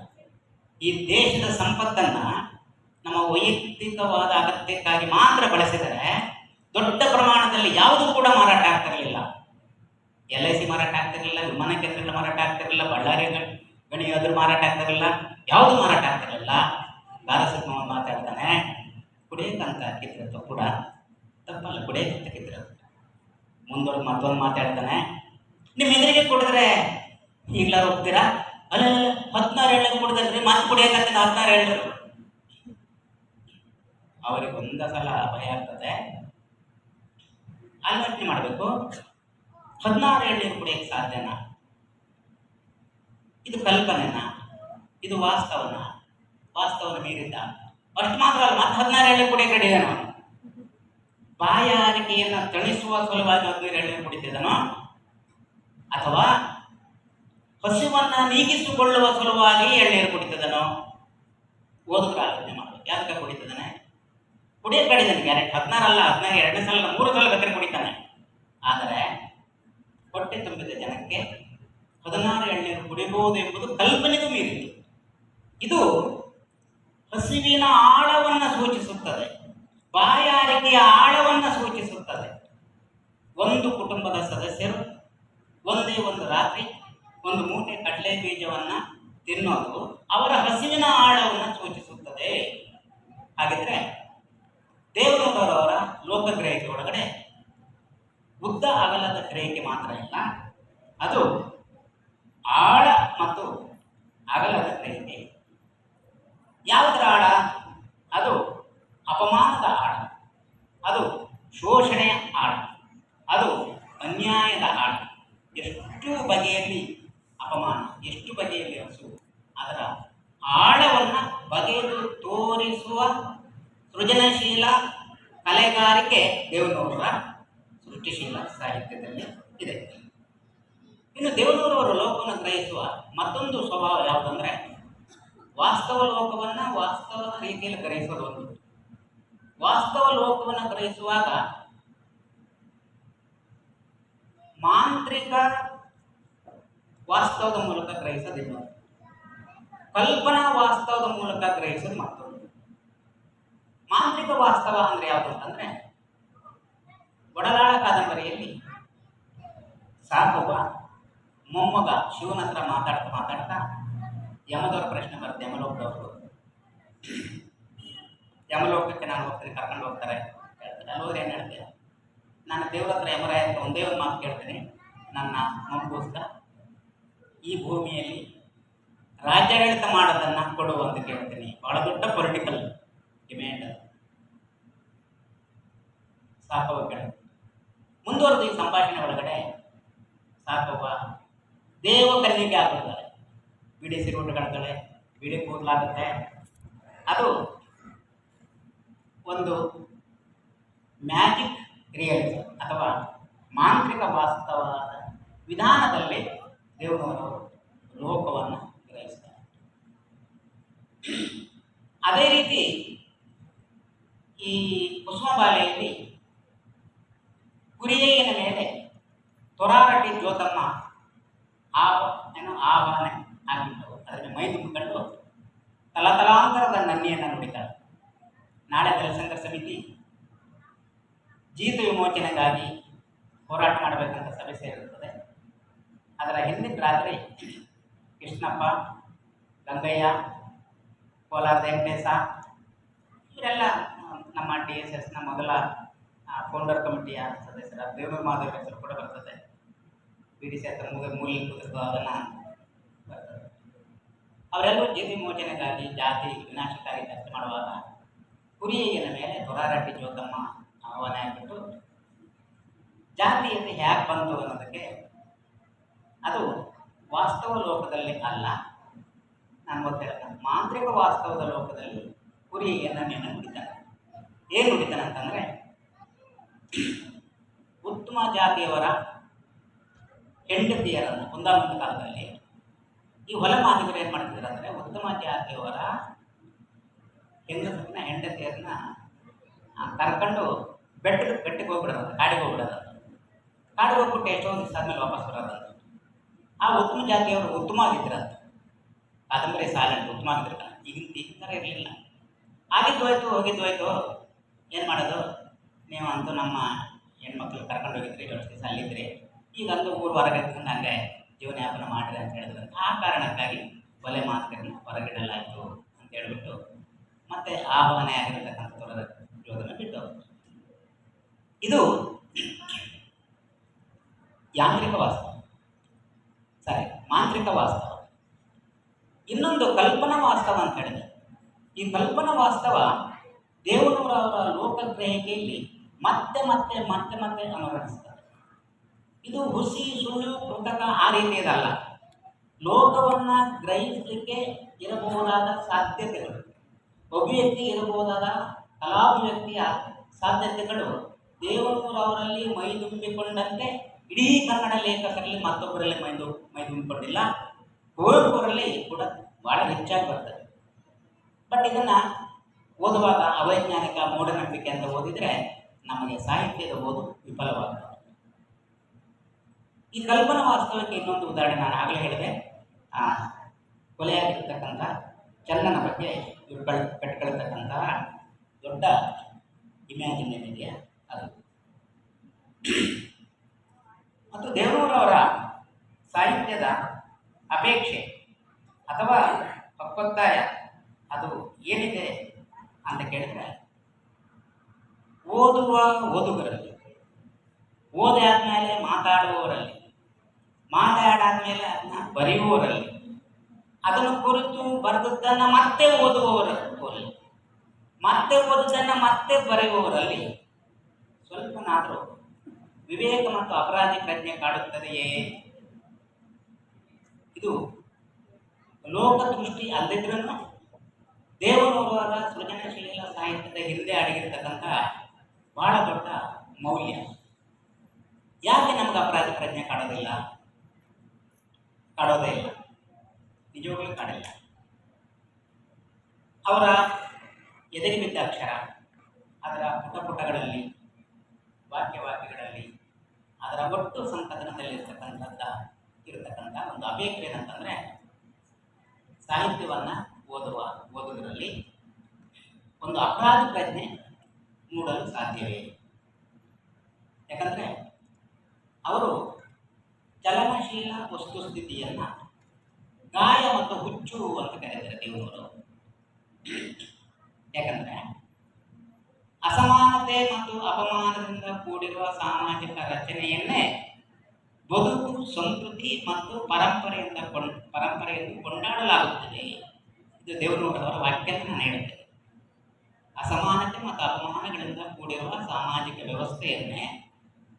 ಈ ದೇಶದ ಸಂಪತ್ತನ್ನ ನಮ್ಮ ವೈಯಕ್ತಿಕವಾದ ಅಗತ್ಯಕ್ಕಾಗಿ ಮಾತ್ರ ಬಳಸಿದರೆ ದೊಡ್ಡ ಪ್ರಮಾಣದಲ್ಲಿ ಯಾವುದೂ ಕೂಡ ಮಾರಾಟ ಆಗ್ತಿರಲಿಲ್ಲ. LIC ಮಾರಾಟ ಆಗ್ತಿರಲಿಲ್ಲ, ವಿಮಾನ ಕೇಂದ್ರಗಳ ಮಾರಾಟ ಆಗ್ತಿರಲಿಲ್ಲ, ಬಳ್ಳಾರಿ ಗಣಿ ಅದ್ರ ಮಾರಾಟ ಆಗ್ತಿರಲಿಲ್ಲ, ಯಾವುದು ಮಾರಾಟ ಆಗ್ತಿರಲಿಲ್ಲ. ಗಾರಸಿಂಹ ಮಾತಾಡ್ತಾನೆ, ಕುಡಿಯಕ್ಕಂತ ಕಿತ್ತಿರತ್ತು ಕೂಡ ತಪ್ಪಲ್ಲ, ಕುಡಿಯಕ್ಕಂತ ಕಿತ್ತಿರತ್ತು. ಮುಂದೊಂದು ಮತ್ತೊಂದು ಮಾತಾಡ್ತಾನೆ, ನಿಮ್ಮ ಎದುರಿಗೆ ಕುಡಿದ್ರೆ ಈಗಲಾರು ಹೋಗ್ತೀರಾ? ಅಲ್ಲ 16 ಎಳ್ನೀರು ಕುಡಿದ್ರಿ, ಮತ್ತೆ ಕುಡಿಯಕ್ಕಂತ 16 ಎಳ್ನೀರು. ಅವರಿಗೆ ಒಂದ ಸಲ ಭಯ ಆಗ್ತದೆ, ಆಲೋಚನೆ ಮಾಡಬೇಕು, 16 ಎಳ್ನೀರು ಕುಡಿಯಕ್ಕೆ ಸಾಧ್ಯನಾ? ಇದು ಕಲ್ಪನೆನಾ? ಇದು ವಾಸ್ತವನ? ವಾಸ್ತವನ ಮೀರಿದ್ದ? ಅಷ್ಟು ಮಾತ್ರ ಅಲ್ಲ, ಮತ್ತೆ 16 ಎಳ್ನೀರು ಕುಡಿಯಕ್ಕೆ ರೆಡಿದಾನೋ? ಬಾಯಾರಿಕೆಯನ್ನು ತಣಿಸುವ ಸಲುವಾಗಿ 16 ಎಳ್ನೀರು ಕುಡಿತಿದ್ದಾನೋ, ಅಥವಾ ಹಸಿವನ್ನ ನೀಗಿಸಿಕೊಳ್ಳುವ ಸಲುವಾಗಿ ಎಳ್ನೀರು ಕುಡಿತಿದ್ದಾನೋ? ಓದಿದ್ರೆ ಆಲೋಚನೆ ಮಾಡಬೇಕು. ಯಾಕೆ ಕುಡಿತಿದ್ದಾನೆ? ಕುಡಿಯಕ್ಕೆ ಕಡಿದಾನೆ ಗ್ಯಾರಂಟಿ. 16 ಅಲ್ಲ, 16 2ನೇ ಸಲ 3 ಸಲ ಬೇಕಾದ್ರೆ ಕುಡಿತಾನೆ. ಆದರೆ ಹೊಟ್ಟೆ ತುಂಬಿದ ಜನಕ್ಕೆ 16 ಎಳ್ನೀರು ಕುಡಿಬಹುದು ಎಂಬುದು ಕಲ್ಪನೆಗೂ ಮೀರಿತು. ಇದು ಹಸಿವಿನ ಆಳವನ್ನು ಸೂಚಿಸುತ್ತದೆ, ಬಾಯಾರಿಕೆಯ ಆಳವನ್ನು ಸೂಚಿಸುತ್ತದೆ. ಒಂದು ಕುಟುಂಬದ ಸದಸ್ಯರು ಒಂದೇ ಒಂದು ರಾತ್ರಿ ಒಂದು ಮೂಟೆ ಕಡಲೆ ಬೀಜವನ್ನು ತಿನ್ನೋದು ಅವರ ಹಸಿವಿನ ಆಳವನ್ನು ಸೂಚಿಸುತ್ತದೆ. ಹಾಗಿದ್ರೆ ದೇವನೂರವರ ಲೋಕಗ್ರಹಿಕೆ ಒಳಗಡೆ ಉದ್ದ ಅಗಲದ ಗ್ರಹಿಕೆ ಮಾತ್ರ ಇಲ್ಲ, ಅದು ಆಳ ಮತ್ತು ಅಗಲದ ಗ್ರಹಿಕೆ. ಯಾವುದರ ಆಳ? ಅದು ಅಪಮಾನದ ಆಳ, ಅದು ಶೋಷಣೆಯ ಆಳ, ಅದು ಅನ್ಯಾಯದ ಆಳ. ಎಷ್ಟು ಬಗೆಯಲ್ಲಿ ಅಪಮಾನ, ಎಷ್ಟು ಬಗೆಯಲ್ಲಿ ಹಸು, ಅದರ ಆಳವನ್ನು ಬಗೆದು ತೋರಿಸುವ ಸೃಜನಶೀಲ ಕಲೆಗಾರಿಕೆ ದೇವನೂರರ ಸೃಷ್ಟಿಶೀಲ ಸಾಹಿತ್ಯದಲ್ಲಿ ಇದೆ. ಇನ್ನು ದೇವನೂರವರು ಲೋಕವನ್ನು ಗ್ರಹಿಸುವ ಮತ್ತೊಂದು ಸ್ವಭಾವ ಯಾವುದಂದ್ರೆ, ವಾಸ್ತವ ಲೋಕವನ್ನು ವಾಸ್ತವದ ರೀತಿಯಲ್ಲಿ ಗ್ರಹಿಸೋದು ಒಂದು. ವಾಸ್ತವ ಲೋಕವನ್ನು ಗ್ರಹಿಸುವಾಗ ಮಾಂತ್ರಿಕ ವಾಸ್ತವದ ಮೂಲಕ ಗ್ರಹಿಸೋದಿಲ್ಲ, ಕಲ್ಪನಾ ವಾಸ್ತವದ ಮೂಲಕ ಗ್ರಹಿಸೋದು ಮತ್ತೊಂದು. ಮಾಂತ್ರಿಕ ವಾಸ್ತವ ಅಂದ್ರೆ ಯಾವುದು ಅಂತಂದ್ರೆ, ಒಡಲಾಳ ಕಾದಂಬರಿಯಲ್ಲಿ ಸಾಕುವ ಮೊಮ್ಮಗ ಶಿವನ ಹತ್ರ ಮಾತಾಡ್ತಾ ಯಮದವ್ರ ಪ್ರಶ್ನೆ ಬರುತ್ತೆ. ಯಮಲೋಕಕ್ಕೆ ನಾನು ಹೋಗ್ತೀನಿ, ಕರ್ಕೊಂಡು ಹೋಗ್ತಾರೆ. ಅಲ್ಲಿ ಹೋದ್ರೆ ಏನು ಹೇಳ್ತೀಯ? ನಾನು ದೇವ್ರ ಹತ್ರ ಯಮರಾಯ ಹತ್ರ ಒಂದೇ ಒಂದು ಮಾತು ಕೇಳ್ತೀನಿ, ನನ್ನ ಮಗುಗೋಸ್ಕರ ಈ ಭೂಮಿಯಲ್ಲಿ ರಾಜ್ಯಾಡಳಿತ ಮಾಡೋದನ್ನು ಕೊಡು ಅಂತ ಕೇಳ್ತೀನಿ. ಬಹಳ ದೊಡ್ಡ ಪೊಲಿಟಿಕಲ್ ಡಿಮ್ಯಾಂಡ್. ಸಾಕವ್ವ ಕೇಳ ಮುಂದುವರೆದು ಈ ಸಂಭಾಷಣೆ ಒಳಗಡೆ ಸಾಕವ್ವ ದೇವ ಕನ್ನಿಗೆ ಆಗ್ಬಿಡ್ತಾರೆ. ಬಿಡಿ ಸಿರುಟು ಕಟ್ತಾಳೆ, ಬಿಡಿ ಕೂದಲಾಗುತ್ತೆ. ಅದು ಒಂದು ಮ್ಯಾಜಿಕ್ ರಿಯಲಿಸಮ್ ಅಥವಾ ಮಾಂತ್ರಿಕ ವಾಸ್ತವದ ವಿಧಾನದಲ್ಲಿ ದೇವರವರು ಲೋಕವನ್ನು ಗ್ರಹಿಸ್ತಾರೆ. ಅದೇ ರೀತಿ ಈ ಕುಸುಮಬಾಲೆಯಲ್ಲಿ ಕುರಿಯಯ್ಯನ ಮೇಲೆ ತೊರಾರಟ್ಟಿ ಜ್ಯೋತಮ್ಮ ಆವಾಹನೆ ಆಗಿತ್ತು. ಅದನ್ನು ಮೈ ತುಂಬಿಕೊಂಡು ತಲತಲಾಂತರದ ನನ್ನಿಯನ್ನು ನುಡಿತಾಳೆ. ನಾಳೆ ದಳಸಂಘ ಸಮಿತಿ ಜೀತ ವಿಮೋಚನೆಗಾಗಿ ಹೋರಾಟ ಮಾಡಬೇಕಂತ ಸಭೆ ಸೇರಿರುತ್ತದೆ. ಅದರ ಹಿಂದಿನ ರಾತ್ರಿ ಕೃಷ್ಣಪ್ಪ, ಗಂಗಯ್ಯ, ಕೋಲಾರದ ವೆಂಕಟೇಶ ಇವರೆಲ್ಲ ನಮ್ಮ DSSನ ಮೊದಲ ಫೌಂಡರ್ ಕಮಿಟಿಯ ಸದಸ್ಯರ ದೇವರ ಮಾಧವರ ಹೆಸರು ಕೂಡ ಬರ್ತದೆ. BDC ಹತ್ರ ಮೂಲ ಅದನ್ನು ಬರ್ತದೆ. ಅವರೆಲ್ಲರೂ ಜೀತ ವಿಮೋಚನೆಗಾಗಿ ಜಾತಿ ವಿನಾಶಕಾರಿ ಚರ್ಚೆ ಮಾಡುವಾಗ ಕುರಿಯಯ್ಯನ ಮೇಲೆ ತೊರಾರಟ್ಟಿ ಜ್ಯೋತಮ್ಮ ಆಹ್ವಾನ ಆಗಿಬಿಟ್ಟು ಜಾತೀಯತೆ ಹ್ಯಾಕೆ ಬಂತು ಅನ್ನೋದಕ್ಕೆ ಅದು ವಾಸ್ತವ ಲೋಕದಲ್ಲಿ ಅಲ್ಲ, ನಾನು ಗೊತ್ತಿರಲ್ಲ, ಮಾಂತ್ರಿಕ ವಾಸ್ತವದ ಲೋಕದಲ್ಲಿ ಕುರಿಯಯ್ಯನ ಮೇಲೆ ನುಡಿತಾನೆ. ಏನು ನುಡಿತಾನೆ ಅಂತಂದರೆ, ಉತ್ತಮ ಜಾತಿಯವರ ಹೆಂಡತಿಯರನ್ನು ಒಂದಾನೊಂದು ಕಾಲದಲ್ಲಿ ಈ ಹೊಲ ಮಾದಿಗರು ಏನು ಮಾಡ್ತಿದ್ರು ಅಂದರೆ, ಉತ್ತಮ ಜಾತಿಯವರ ಹೆಂಡತಿಯರನ್ನ ಕರ್ಕೊಂಡು ಬೆಟ್ಟಕ್ಕೆ ಹೋಗ್ಬಿಡೋದು, ಕಾಡಿಗೆ ಹೋಗ್ಬಿಡೋದು. ಕಾಡಿಗೆ ಹೋಗ್ಬಿಟ್ಟು ಎಷ್ಟೋ ದಿವಸ ಆದಮೇಲೆ ವಾಪಸ್ ಬರೋದಂತ. ಆ ಉತ್ತಮ ಜಾತಿಯವರು ಉತ್ತಮ ಆಗಿದ್ರಂತ, ಕಾದಂಬರಿ ಸಾಲಂಟು ಉತ್ತಮ ಆಗಿದ್ರು. ಈಗಿನ ಥರ ಇರಲಿಲ್ಲ. ಆಗಿದ್ದೋಯ್ತು ಹೋಗಿದ್ದೋಯ್ತು, ಏನು ಮಾಡೋದು, ನೀವು ಅಂತೂ ನಮ್ಮ ಹೆಣ್ಮಕ್ಳು ಕರ್ಕೊಂಡು ಹೋಗಿದ್ರಿ, ಎಷ್ಟು ದಿವಸ ಅಲ್ಲಿದ್ರಿ, ಈಗಂತೂ ಊರು ಹೊರಗೆ ಹಂಗೆ ಜೀವನಯಾಪನ ಮಾಡಿರಿ ಅಂತ ಹೇಳಿದ್ರು. ಆ ಕಾರಣಕ್ಕಾಗಿ ಒಲೆ ಮಾತುಕರನ್ನ ಹೊರಗಿಡಲಾಯಿತು ಅಂತ ಹೇಳ್ಬಿಟ್ಟು ಮತ್ತೆ ಆಹ್ವಾನ ಆಗಿರತಕ್ಕಂಥ ಜೋಗನ ಬಿಟ್ಟು, ಇದು ಯಾಂತ್ರಿಕ ವಾಸ್ತವ, ಸರಿ, ಮಾಂತ್ರಿಕ ವಾಸ್ತವ. ಇನ್ನೊಂದು ಕಲ್ಪನಾ ವಾಸ್ತವ ಅಂತ ಹೇಳಿದೆ. ಈ ಕಲ್ಪನಾ ವಾಸ್ತವ ದೇವನವರ ಲೋಕಗ್ರಹಿಕೆಯಲ್ಲಿ ಮತ್ತೆ ಮತ್ತೆ ಮತ್ತೆ ಮತ್ತೆ ಅನುರಣಿಸ್ತದೆ. ಇದು ಹುಸಿ ಸುಳ್ಳು ಕೃತಕ ಆ ರೀತಿಯದಲ್ಲ. ಲೋಕವನ್ನು ಗ್ರಹಿಸಲಿಕ್ಕೆ ಇರಬಹುದಾದ ಸಾಧ್ಯತೆಗಳು, ಅಭಿವ್ಯಕ್ತಿ ಇರಬಹುದಾದ ಕಲಾಭಿವ್ಯಕ್ತಿಯ ಸಾಧ್ಯತೆಗಳು ದೇವನೂರವರಲ್ಲಿ ಮೈದುಂಬಿಕೊಂಡಂತೆ ಇಡೀ ಕನ್ನಡ ಲೇಖಕರಲ್ಲಿ ಮತ್ತೊಬ್ಬರಲ್ಲಿ ಮೈದುಂಬಿಕೊಂಡಿಲ್ಲ. ಕುವೆಂಪುರಲ್ಲಿ ಕೂಡ ಭಾಳ ಹೆಚ್ಚಾಗಿ ಬರ್ತದೆ. ಬಟ್ ಇದನ್ನು ಓದುವಾಗ ಅವೈಜ್ಞಾನಿಕ ಮೂಢನಂಬಿಕೆ ಅಂತ ಓದಿದರೆ ನಮಗೆ ಸಾಹಿತ್ಯದ ಓದು ವಿಫಲವಾಗ್ತದೆ. ಈ ಕಲ್ಪನಾ ವಾಸ್ತವಕ್ಕೆ ಇನ್ನೊಂದು ಉದಾಹರಣೆ ನಾನು ಆಗಲೇ ಹೇಳಿದೆ. ಕೊಲೆಯಾಗಿರ್ತಕ್ಕಂಥ ಚನ್ನನ ಬಗ್ಗೆ ಇವರು ಕಟ್ಕೊಳ್ತಕ್ಕಂಥ ದೊಡ್ಡ ಇಮ್ಯಾಜಿನ್ ಏನಿದೆಯಾ ಅದು. ಮತ್ತು ದೇವನೂರವರ ಸಾಹಿತ್ಯದ ಅಪೇಕ್ಷೆ ಅಥವಾ ಒತ್ತಾಯ ಅದು ಏನಿದೆ ಅಂತ ಕೇಳಿದರೆ, ಓದುಗರಲ್ಲಿ, ಓದಾದ್ಮೇಲೆ ಮಾತಾಡುವವರಲ್ಲಿ, ಮಾತಾಡಾದ್ಮೇಲೆ ಅದನ್ನ ಬರೆಯುವವರಲ್ಲಿ, ಅದನ್ನು ಕುರಿತು ಬರೆದದ್ದನ್ನು ಮತ್ತೆ ಓದುವವರಲ್ಲಿ, ಮತ್ತೆ ಓದದ್ದನ್ನು ಮತ್ತೆ ಬರೆಯುವವರಲ್ಲಿ ಸ್ವಲ್ಪನಾದರೂ ವಿವೇಕ ಮತ್ತು ಅಪರಾಧಿ ಪ್ರಜ್ಞೆ ಕಾಡುತ್ತದೆಯೇ? ಇದು ಲೋಕದೃಷ್ಟಿ ಅಲ್ಲದಿದ್ರೂ ದೇವನೂರವರ ಸೃಜನಶೀಲ ಸಾಹಿತ್ಯದ ಹಿಂದೆ ಅಡಗಿರ್ತಕ್ಕಂಥ ಬಹಳ ದೊಡ್ಡ ಮೌಲ್ಯ. ಯಾಕೆ ನಮ್ಗೆ ಅಪರಾಧಿ ಪ್ರಜ್ಞೆ ಕಾಡೋದೇ ಇಲ್ಲ, ನಿಜವಾಗ್ಲೂ ಕಾಡಿಲ್ಲ. ಅವರ ಎದೆಗೆ ಬಿದ್ದ ಅಕ್ಷರ, ಅದರ ಪುಟಗಳಲ್ಲಿ, ವಾಕ್ಯಗಳಲ್ಲಿ, ಅದರ ಒಟ್ಟು ಸಂಕಲನದಲ್ಲಿ ಇರತಕ್ಕಂಥ ಒಂದು ಅಪೇಕ್ಷೆ ಏನಂತಂದರೆ, ಸಾಹಿತ್ಯವನ್ನು ಓದುಗರಲ್ಲಿ ಒಂದು ಅಪರಾಧ ಪ್ರಜ್ಞೆ ಮೂಡಲು ಸಾಧ್ಯವೇ? ಯಾಕಂದರೆ ಅವರು ಚಲನಶೀಲ ವಸ್ತುಸ್ಥಿತಿಯನ್ನು ಗಾಯ ಮತ್ತು ಹುಚ್ಚು ಅಂತ ಕರೀತಾರೆ ದೇವರು. ಯಾಕಂದರೆ ಅಸಮಾನತೆ ಮತ್ತು ಅಪಮಾನದಿಂದ ಕೂಡಿರುವ ಸಾಮಾಜಿಕ ರಚನೆಯನ್ನೇ ಬದುಕು, ಸಂಸ್ಕೃತಿ ಮತ್ತು ಪರಂಪರೆಯನ್ನು ಕೊಂಡಾಡಲಾಗುತ್ತದೆ. ಇದು ದೇವನೂರವರ ವಾಕ್ಯ ನಾನು ಹೇಳುತ್ತೇನೆ. ಅಸಮಾನತೆ ಮತ್ತು ಅಪಮಾನಗಳಿಂದ ಕೂಡಿರುವ ಸಾಮಾಜಿಕ ವ್ಯವಸ್ಥೆಯನ್ನೇ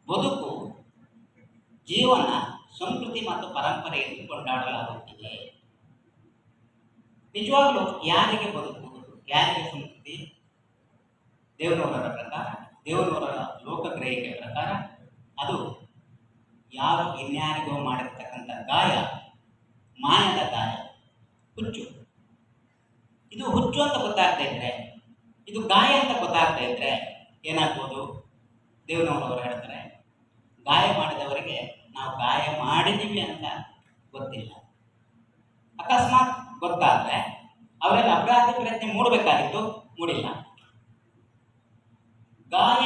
ಬದುಕು, ಜೀವನ, ಸಂಸ್ಕೃತಿ ಮತ್ತು ಪರಂಪರೆ ಎಂದು ಕೊಂಡಾಡಲಾಗುತ್ತಿದೆ. ನಿಜವಾಗ್ಲೂ ಯಾರಿಗೆ ಬದುಕು, ಯಾರಿಗೆ ಸಂಸ್ಕೃತಿ? ದೇವನವರರ ಪ್ರಕಾರ, ದೇವನವರರ ಲೋಕಗ್ರಹಿಕೆ ಪ್ರಕಾರ ಅದು ಯಾರು ಇನ್ಯಾರಿಗೋ ಮಾಡಿರ್ತಕ್ಕಂಥ ಗಾಯ, ಮಾಯದ ಗಾಯ, ಹುಚ್ಚು. ಇದು ಹುಚ್ಚು ಅಂತ ಗೊತ್ತಾಗ್ತಾ ಇದ್ರೆ, ಇದು ಗಾಯ ಅಂತ ಗೊತ್ತಾಗ್ತಾ ಇದ್ರೆ ಏನಾಗ್ಬೋದು? ದೇವನವರವರು ಹೇಳ್ತಾರೆ, ಗಾಯ ಮಾಡಿದವರಿಗೆ ನಾವು ಗಾಯ ಮಾಡಿದ್ದೀವಿ ಅಂತ ಗೊತ್ತಿಲ್ಲ. ಅಕಸ್ಮಾತ್ ಗೊತ್ತಾದ್ರೆ ಅವರಲ್ಲಿ ಅಪರಾಧ ಪ್ರಯತ್ನ ಮೂಡಬೇಕಾಗಿತ್ತು, ಮೂಡಿಲ್ಲ. ಗಾಯ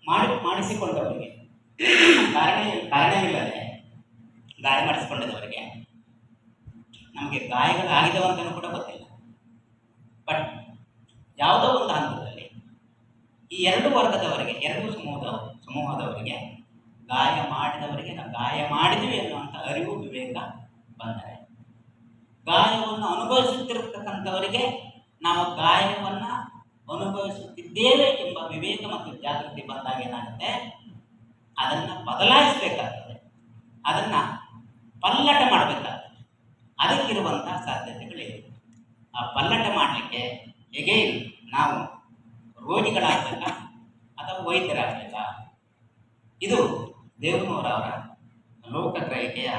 ಮಾಡಿಸಿಕೊಂಡವರಿಗೆ, ಕಾರಣವಿಲ್ಲದೆ ಗಾಯ ಮಾಡಿಸಿಕೊಂಡವರಿಗೆ ನಮಗೆ ಗಾಯಗಳಾಗಿದವಂತನೂ ಕೂಡ ಗೊತ್ತಿಲ್ಲ. ಬಟ್ ಯಾವುದೋ ಒಂದು ಹಂತದಲ್ಲಿ ಈ ಎರಡು ವರ್ಗದವರಿಗೆ, ಎರಡು ಸಮೂಹದವರಿಗೆ ಗಾಯ ಮಾಡಿದವರಿಗೆ ನಾವು ಗಾಯ ಮಾಡಿದ್ವಿ ಅನ್ನುವಂಥ ಅರಿವು, ವಿವೇಕ ಬಂದರೆ, ಗಾಯವನ್ನು ಅನುಭವಿಸುತ್ತಿರತಕ್ಕಂಥವರಿಗೆ ನಾವು ಗಾಯವನ್ನು ಅನುಭವಿಸುತ್ತಿದ್ದೇವೆ ಎಂಬ ವಿವೇಕ ಮತ್ತು ಜಾಗೃತಿ ಬಂದಾಗ ಏನಾಗುತ್ತೆ? ಅದನ್ನು ಬದಲಾಯಿಸಬೇಕಾಗ್ತದೆ, ಅದನ್ನು ಪಲ್ಲಟ ಮಾಡಬೇಕಾಗ್ತದೆ. ಅದಕ್ಕಿರುವಂಥ ಸಾಧ್ಯತೆಗಳಿವೆ. ಆ ಪಲ್ಲಟ ಮಾಡಲಿಕ್ಕೆ ಎಗೈನ್ ನಾವು ರೋಗಿಗಳಾಗಬೇಕಾ ಅಥವಾ ವೈದ್ಯರಾಗಬೇಕಾ? ಇದು ದೇವನವರವರ ಲೋಕಗ್ರಹಿಕೆಯ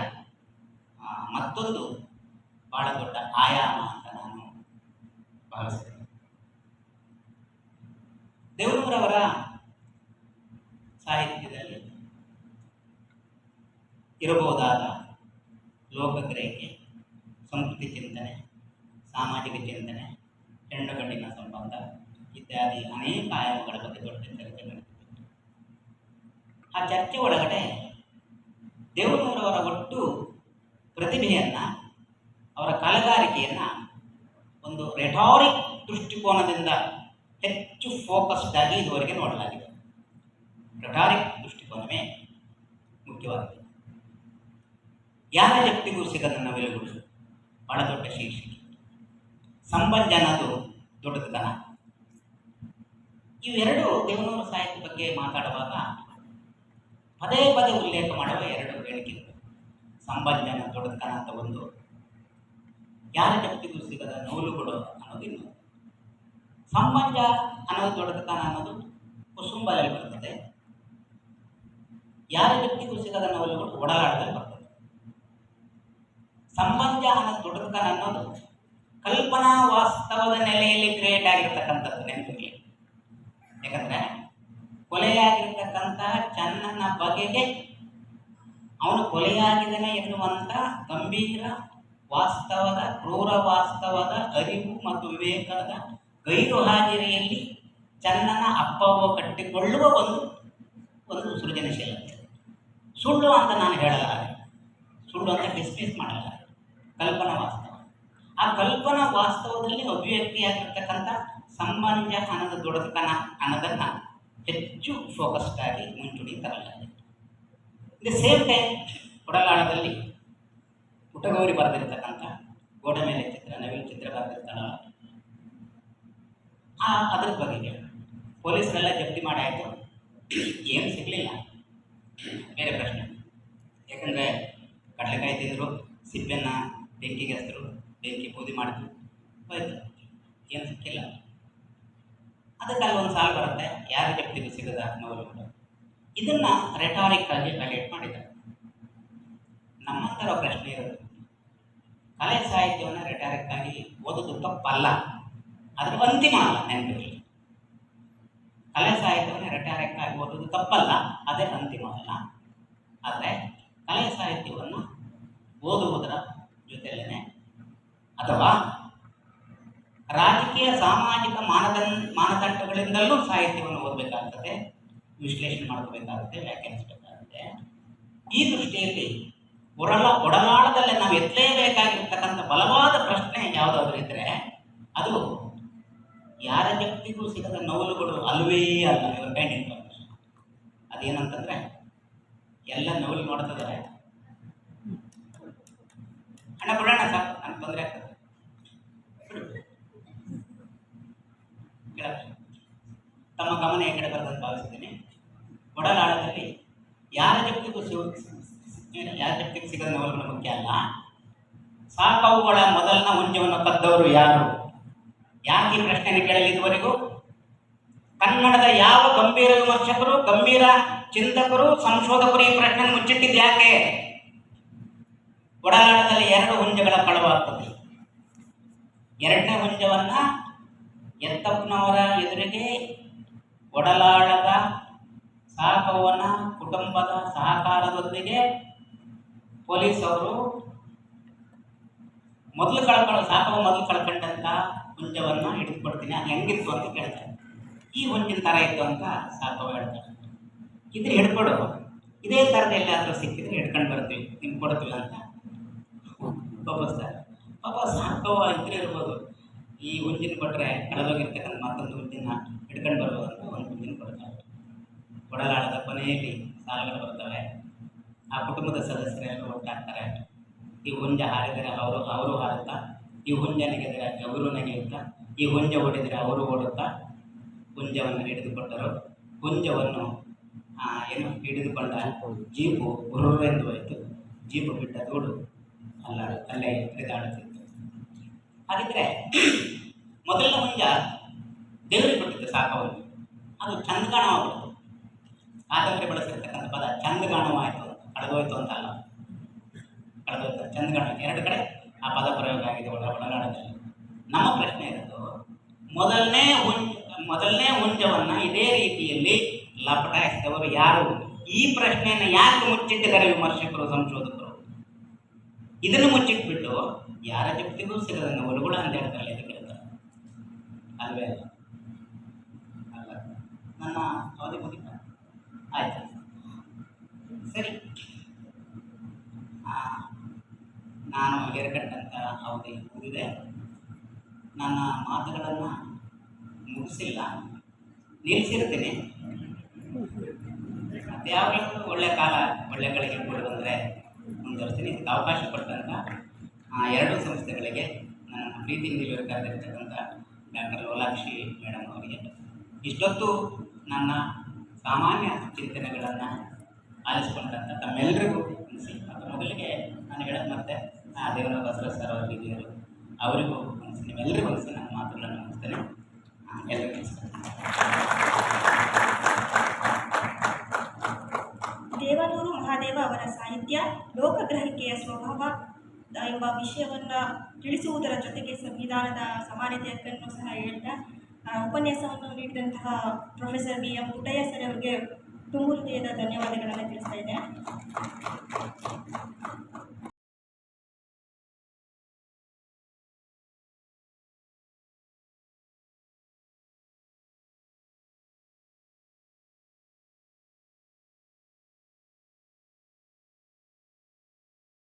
ಮತ್ತೊಂದು ಬಹಳ ದೊಡ್ಡ ಆಯಾಮ ಅಂತ ನಾನು ಭಾವಿಸ್ತೇನೆ. ದೇವನವರವರ ಸಾಹಿತ್ಯದಲ್ಲಿ ಇರಬಹುದಾದ ಲೋಕಗ್ರಹಿಕೆ, ಸಂಸ್ಕೃತಿ ಚಿಂತನೆ, ಸಾಮಾಜಿಕ ಚಿಂತನೆ, ಹೆಣ್ಣು ಗಂಡಿನ ಸಂಬಂಧ ಇತ್ಯಾದಿ ಅನೇಕ ಆಯಾಮಗಳ ಬಗ್ಗೆ ದೊಡ್ಡ ಚರ್ಚೆ ನಡೆದಿದೆ. ಆ ಚರ್ಚೆ ಒಳಗಡೆ ದೇವನವರವರ ಒಟ್ಟು ಪ್ರತಿಭೆಯನ್ನು, ಅವರ ಕಲೆಗಾರಿಕೆಯನ್ನು ಒಂದು ರೆಟಾರಿಕ್ ದೃಷ್ಟಿಕೋನದಿಂದ ಹೆಚ್ಚು ಫೋಕಸ್ಡ್ ಆಗಿ ಇದುವರೆಗೆ ನೋಡಲಾಗಿದೆ. ರೆಟಾರಿಕ್ ದೃಷ್ಟಿಕೋನವೇ ಮುಖ್ಯವಾಗಿದೆ. ಯಾರ ಜಗತ್ತಿಗೂ ಸಿಗದ ನವಿಲುಗಳು ಬಹಳ ದೊಡ್ಡ ಶೀರ್ಷಿಕೆ. ಸಂಭಂಜನದು ದೊಡ್ಡತನ. ಇವೆರಡು ದೇವನವರ ಸಾಹಿತ್ಯ ಬಗ್ಗೆ ಮಾತಾಡುವಾಗ ಪದೇ ಪದೇ ಉಲ್ಲೇಖ ಮಾಡುವ ಎರಡು ಹೇಳಿಕೆಗಳು. ಸಂಭಂಜನ ದೊಡ್ಡತನ ಅಂತ ಒಂದು, ಯಾರ ಜಗತ್ತಿಗೂ ಸಿಗದ ನೂಲುಗಳು ಅನ್ನೋದು ಇನ್ನೊಂದು. ಸಂಭಂಜ ಅನ್ನೋದು ದೊಡ್ಡತನ ಅನ್ನೋದು ಕುಸುಂಬದಲ್ಲಿ ಬರ್ತದೆ. ಯಾರ ಜಗತ್ತಿಗೂ ಸಿಗದ ನೂಲುಗಳು ಒಡಲಾಟದಲ್ಲಿ ಬರ್ತದೆ. ಸಂಭಂಜ ಅನ್ನೋದು ದೊಡ್ಡತನ ಅನ್ನೋದು ಕಲ್ಪನಾ ವಾಸ್ತವದ ನೆಲೆಯಲ್ಲಿ ಕ್ರಿಯೇಟ್ ಆಗಿರ್ತಕ್ಕಂಥದ್ದು, ನೆನಪಿರಲಿ. ಯಾಕಂದ್ರೆ ಕೊಲೆಯಾಗಿರ್ತಕ್ಕಂತಹ ಚನ್ನನ ಬಗೆಗೆ ಅವನು ಕೊಲೆಯಾಗಿದ್ದಾನೆ ಎನ್ನುವಂಥ ಗಂಭೀರ ವಾಸ್ತವದ, ಕ್ರೂರ ವಾಸ್ತವದ ಅರಿವು ಮತ್ತು ವಿವೇಕದ ಗೈರು ಹಾಜರಿಯಲ್ಲಿ ಚನ್ನನ ಅಪ್ಪವ ಕಟ್ಟಿಕೊಳ್ಳುವ ಒಂದು ಸೃಜನಶೀಲತೆ. ಸುಳ್ಳು ಅಂತ ನಾನು ಹೇಳಲಾರೆ, ಸುಳ್ಳು ಅಂತ ಡಿಸ್ಮಿಸ್ ಮಾಡಲಾರೆ. ಕಲ್ಪನಾ ವಾಸ್ತವ. ಆ ಕಲ್ಪನಾ ವಾಸ್ತವದಲ್ಲಿ ಅಭಿವ್ಯಕ್ತಿಯಾಗಿರ್ತಕ್ಕಂಥ ಸಂಬಂಧ ಅನ್ನೋದು ದೊಡ್ಡತನ ಅನ್ನೋದನ್ನು ಹೆಚ್ಚು ಫೋಕಸ್ಡ್ ಆಗಿ ಮುಂಚೂಣಿ ತರಲಾಗಿದೆ. ದ ಸೇಮ್ ಟೈಮ್ ಒಡಲಾಳದಲ್ಲಿ ಪುಟಗೌರಿ ಬರೆದಿರ್ತಕ್ಕಂಥ ಗೋಡೆ ಮೇಲೆ ಚಿತ್ರ, ನವೀನ್ ಚಿತ್ರ ಬರೆದಿರ್ತಾರಲ್ಲ, ಅದ್ರ ಬಗೆಗೆ ಪೊಲೀಸರೆಲ್ಲ ಜಪ್ತಿ ಮಾಡಿ ಆಯಿತು, ಏನು ಸಿಗಲಿಲ್ಲ, ಬೇರೆ ಪ್ರಶ್ನೆ. ಯಾಕಂದರೆ ಕಡಲೆಕಾಯಿ ತಿಂದರು, ಸಿಪ್ಪೆಯನ್ನು ಬೆಂಕಿಗೆ ಹಸಿರು, ಬೆಂಕಿ ಬೂದಿ ಮಾಡಿದ್ರು, ಹೋಯ್ತು, ಏನು ಸಿಕ್ಕಿಲ್ಲ. ಅದಕ್ಕೆ ಅಲ್ಲಿ ಒಂದು ಸಾಲು ಬರುತ್ತೆ, ಯಾರ ಜಪ್ತಿಗೂ ಸಿಗದ ನವಲುಗಳು. ಇದನ್ನು ರೆಟಾರಿಕ್ ಆಗಿ ಹೈಲೈಟ್ ಮಾಡಿದ್ದಾರೆ. ನಮ್ಮಂತರ ಪ್ರಶ್ನೆ ಇರೋದು, ಕಲೆ ಸಾಹಿತ್ಯವನ್ನು ರೆಟಾರಿಕ್ ಆಗಿ ಓದೋದು ತಪ್ಪಲ್ಲ, ಅದ್ರ ಅಂತಿಮ ಅಲ್ಲ, ನೆನಪಿರಲಿ. ಕಲೆ ಸಾಹಿತ್ಯವನ್ನು ರೆಟಾರಿಕ್ ಆಗಿ ಓದೋದು ತಪ್ಪಲ್ಲ, ಅದೇ ಅಂತಿಮ ಅಲ್ಲ. ಆದರೆ ಕಲೆ ಸಾಹಿತ್ಯವನ್ನು ಓದುವುದರ ಜೊತೆಯಲ್ಲೇ ಅಥವಾ ರಾಜಕೀಯ ಸಾಮಾಜಿಕ ಮಾನದಂಡಗಳಿಂದಲೂ ಸಾಹಿತ್ಯವನ್ನು ಓದಬೇಕಾಗ್ತದೆ, ವಿಶ್ಲೇಷಣೆ ಮಾಡ್ಕೋಬೇಕಾಗುತ್ತೆ, ವ್ಯಾಖ್ಯಾನಿಸಬೇಕಾಗುತ್ತೆ. ಈ ದೃಷ್ಟಿಯಲ್ಲಿ ಒಡಲಾಳದಲ್ಲಿ ನಾವು ಎತ್ತಲೇಬೇಕಾಗಿರ್ತಕ್ಕಂಥ ಬಲವಾದ ಪ್ರಶ್ನೆ ಯಾವುದಾದ್ರೂ ಇದ್ದರೆ ಅದು ಯಾರ ಜಗತ್ತಿಗೂ ಸಿಗದ ನವಲುಗಳು ಅಲ್ವೇ ಅಲ್ಲ. ಇವ್ರ ಕೈಂಡ್ ಇನ್ಫಾರ್ಮೇಷನ್ ಅದೇನಂತಂದರೆ, ಎಲ್ಲ ನವಲು ನೋಡ್ತಿದ್ದಾರೆ, ಹಣ ಕೊಡೋಣ ಸಾಕು, ನನಗೆ ತೊಂದರೆ ಆಗ್ತದೆ, ತಮ್ಮ ಗಮನ ಈ ಕಡೆ ಬರ್ತಂತ ಭಾವಿಸಿದ್ದೀನಿ. ಒಡಲಾಳದಲ್ಲಿ ಯಾರ ಜಪ್ತಿಗೂ ಸಿಗದ ನೋವುಗಳು ಮುಖ್ಯ ಅಲ್ಲ. ಸಾಕವುಗಳ ಮೊದಲನ ಹುಂಜವನ್ನು ಕದ್ದವರು ಯಾರು? ಯಾಕೆ ಈ ಪ್ರಶ್ನೆಯನ್ನು ಕೇಳಲಿ? ಇದುವರೆಗೂ ಕನ್ನಡದ ಯಾವ ಗಂಭೀರ ವಿಮರ್ಶಕರು, ಗಂಭೀರ ಚಿಂತಕರು, ಸಂಶೋಧಕರು ಈ ಪ್ರಶ್ನೆಯನ್ನು ಮುಚ್ಚಿಟ್ಟಿದ್ದು ಯಾಕೆ? ಒಡಲಾಳದಲ್ಲಿ 2 ಹುಂಜಗಳ ಕಳವಾಗ್ತದೆ. 2ನೇ ಹುಂಜವನ್ನ ಎತ್ತಪ್ಪನವರ ಎದುರಿಗೆ ಒಡಲಾಳದ ಸಾಕವ್ವನ ಕುಟುಂಬದ ಸಹಕಾರದೊಂದಿಗೆ ಪೊಲೀಸವರು ಸಾಕವ್ವ ಮೊದಲು ಕಳ್ಕೊಂಡಂತ ಹುಂಜವನ್ನ ಹಿಡಿದುಕೊಡ್ತೀನಿ, ಅದು ಹೆಂಗಿತ್ತು ಅಂತ ಕೇಳ್ತಾರೆ. ಈ ಹುಂಜಿನ ಥರ ಇತ್ತು ಅಂತ ಸಾಕವ್ವ ಹೇಳ್ತಾರೆ. ಇದ್ರೆ ಹಿಡ್ಕೊಡು, ಇದೇ ಥರದ ಎಲ್ಲಾದರೂ ಸಿಕ್ಕಿದ್ರೆ ಹಿಡ್ಕೊಂಡು ಬರ್ತೀವಿ, ನಿಮ್ಗೆ ಕೊಡ್ತೀವಿ ಅಂತ ಒಪ್ಪಿಸ್ತಾರೆ. ಪಾಪ ಸಾಕವ್ವ ಇದ್ರೆ ಇರ್ಬೋದು, ಈ ಹುಂಜಿನ ಕೊಟ್ಟರೆ ಕಳೆದೋಗಿರ್ತಕ್ಕಂಥ ಮತ್ತೊಂದು ಹುಂಜಿನ ಹಿಡ್ಕೊಂಡು ಬರ್ಬೋದು ಅಂತ ಒಂದು ಹುಂಜಿನ ಕೊಡ್ತಾರೆ. ಒಡಲಾಳದ ಕೊನೆಯಲ್ಲಿ ಸಾಲುಗಳು ಬರ್ತವೆ. ಆ ಕುಟುಂಬದ ಸದಸ್ಯರೆಲ್ಲ ಒಟ್ಟಾಗ್ತಾರೆ. ಈ ಹುಂಜ ಹಾರಿದರೆ ಅವರು ಹಾರುತ್ತಾ, ಈ ಹುಂಜ ನೆಗೆದರೆ ಅವರು ನೆಗೆಯುತ್ತಾ, ಈ ಹುಂಜ ಓಡಿದರೆ ಅವರು ಓಡುತ್ತಾ ಹುಂಜವನ್ನು ಹಿಡಿದುಕೊಟ್ಟರು. ಹುಂಜವನ್ನು ಹಿಡಿದುಕೊಂಡ ಜೀಪು ಗುರುರೆಂದು ಹೋಯಿತು. ಜೀಪು ಬಿಟ್ಟ ದೂಡು ಅಲ್ಲೇ ಹರಿದಾಡುತ್ತಿತ್ತು. ಹಾಗಿದ್ರೆ ಮೊದಲನೇ ಹುಂಜ ದೇವರಿಗೆ ಕೊಟ್ಟಿತ್ತು ಸಾಕವನ್ನು, ಅದು ಚಂದಗಾಣವಾಗ್ಬಿಡ್ತು. ಕಾದಂಬರಿ ಬಳಸಿರ್ತಕ್ಕಂಥ ಪದ ಚಂದಗಾಣವಾಯಿತು, ಕಳೆದೋಯ್ತು ಅಂತ ಅಲ್ಲ, ಕಳೆದೋಯ್ತು ಚಂದಗಾಣ. 2 ಕಡೆ ಆ ಪದ ಪ್ರಯೋಗ ಆಗಿದೆ ಒಡಲಾಳದಲ್ಲಿ. ನಮ್ಮ ಪ್ರಶ್ನೆ ಇರೋದು, ಮೊದಲನೇ ಹುಂಜವನ್ನು ಇದೇ ರೀತಿಯಲ್ಲಿ ಲಪಟಾಯಿಸಿದವರು ಯಾರು? ಈ ಪ್ರಶ್ನೆಯನ್ನು ಯಾಕೆ ಮುಚ್ಚಿಟ್ಟಿದ್ದಾರೆ ವಿಮರ್ಶಕರು, ಸಂಶೋಧಕರು? ಇದನ್ನು ಮುಚ್ಚಿಟ್ಬಿಟ್ಟು ಯಾರ ಜಪ್ತಿಗೂ ಸಿಗದನ್ನು ಒಳಗುಳ ಅಂತ ಹೇಳ್ತಾರಲ್ಲ, ಇದಕ್ಕೆ ಹೇಳ್ತಾರೆ ಅಲ್ವೇ ಅಲ್ಲ? ಅಲ್ಲ, ನನ್ನ ಅವಧಿ ಮುಗಿತ ಆಯ್ತು, ಸರಿ. ನಾನು ಎರಕಂಡಂಥ ಅವಧಿ ಮುಗಿದಿದೆ. ನನ್ನ ಮಾತುಗಳನ್ನು ಮುಗಿಸಿಲ್ಲ, ನಿಲ್ಲಿಸಿರ್ತೀನಿ. ಮತ್ತು ಯಾವಾಗಲೂ ಒಳ್ಳೆ ಕಾಲ, ಒಳ್ಳೆ ಗಳಿಗೆ ಕೂಡ ಬಂದರೆ ಮುಂದುವರಿಸ್ತೀನಿ. ಇದಕ್ಕೆ ಅವಕಾಶ ಕೊಟ್ಟಂಥ 2 ಸಂಸ್ಥೆಗಳಿಗೆ, ನನ್ನ ಪ್ರೀತಿಯಿಂದ ಕರೆದಿರ್ತಕ್ಕಂಥ ಡಾಕ್ಟರ್ ಲೋಲಾಕ್ಷಿ ಮೇಡಮ್ ಅವರಿಗೆ, ಇಷ್ಟೊತ್ತು ನನ್ನ ಸಾಮಾನ್ಯ ಚಿಂತನೆಗಳನ್ನು ಆಲಿಸ್ಕೊಂಡಂಥ ತಮ್ಮೆಲ್ಲರಿಗೂ ಅನಿಸಿ, ಮತ್ತು ಮೊದಲಿಗೆ ನಾನು ಹೇಳೋದು ಮತ್ತೆ ದೇವರ ಬಸವ ಸರ್ ಅವರಿಗೆ ಅವರಿಗೂ ಅನಿಸಿ, ನಿಮ್ಮೆಲ್ಲರಿಗೂ ಅನಿಸಿ ನನ್ನ ಮಾತುಗಳನ್ನು ಮುಗಿಸ್ತೇನೆ. ಎಲ್ಲರಿಗೂ ದೇವನೂರು ಮಹಾದೇವ ಅವರ ಸಾಹಿತ್ಯ ಲೋಕಗ್ರಹಿಕೆಯ ಸ್ವಭಾವ ಎಂಬ ವಿಷಯವನ್ನು ತಿಳಿಸುವುದರ ಜೊತೆಗೆ ಸಂವಿಧಾನದ ಸಮಾನತೆ ಹಕ್ಕನ್ನು ಸಹ ಹೇಳ್ತಾ ಉಪನ್ಯಾಸವನ್ನು ನೀಡಿದಂತಹ ಪ್ರೊಫೆಸರ್ BM ಪುಟ್ಟಯ್ಯ ಸರ್ ಅವರಿಗೆ ತುಂಬ ಹೃದಯದ ಧನ್ಯವಾದಗಳು.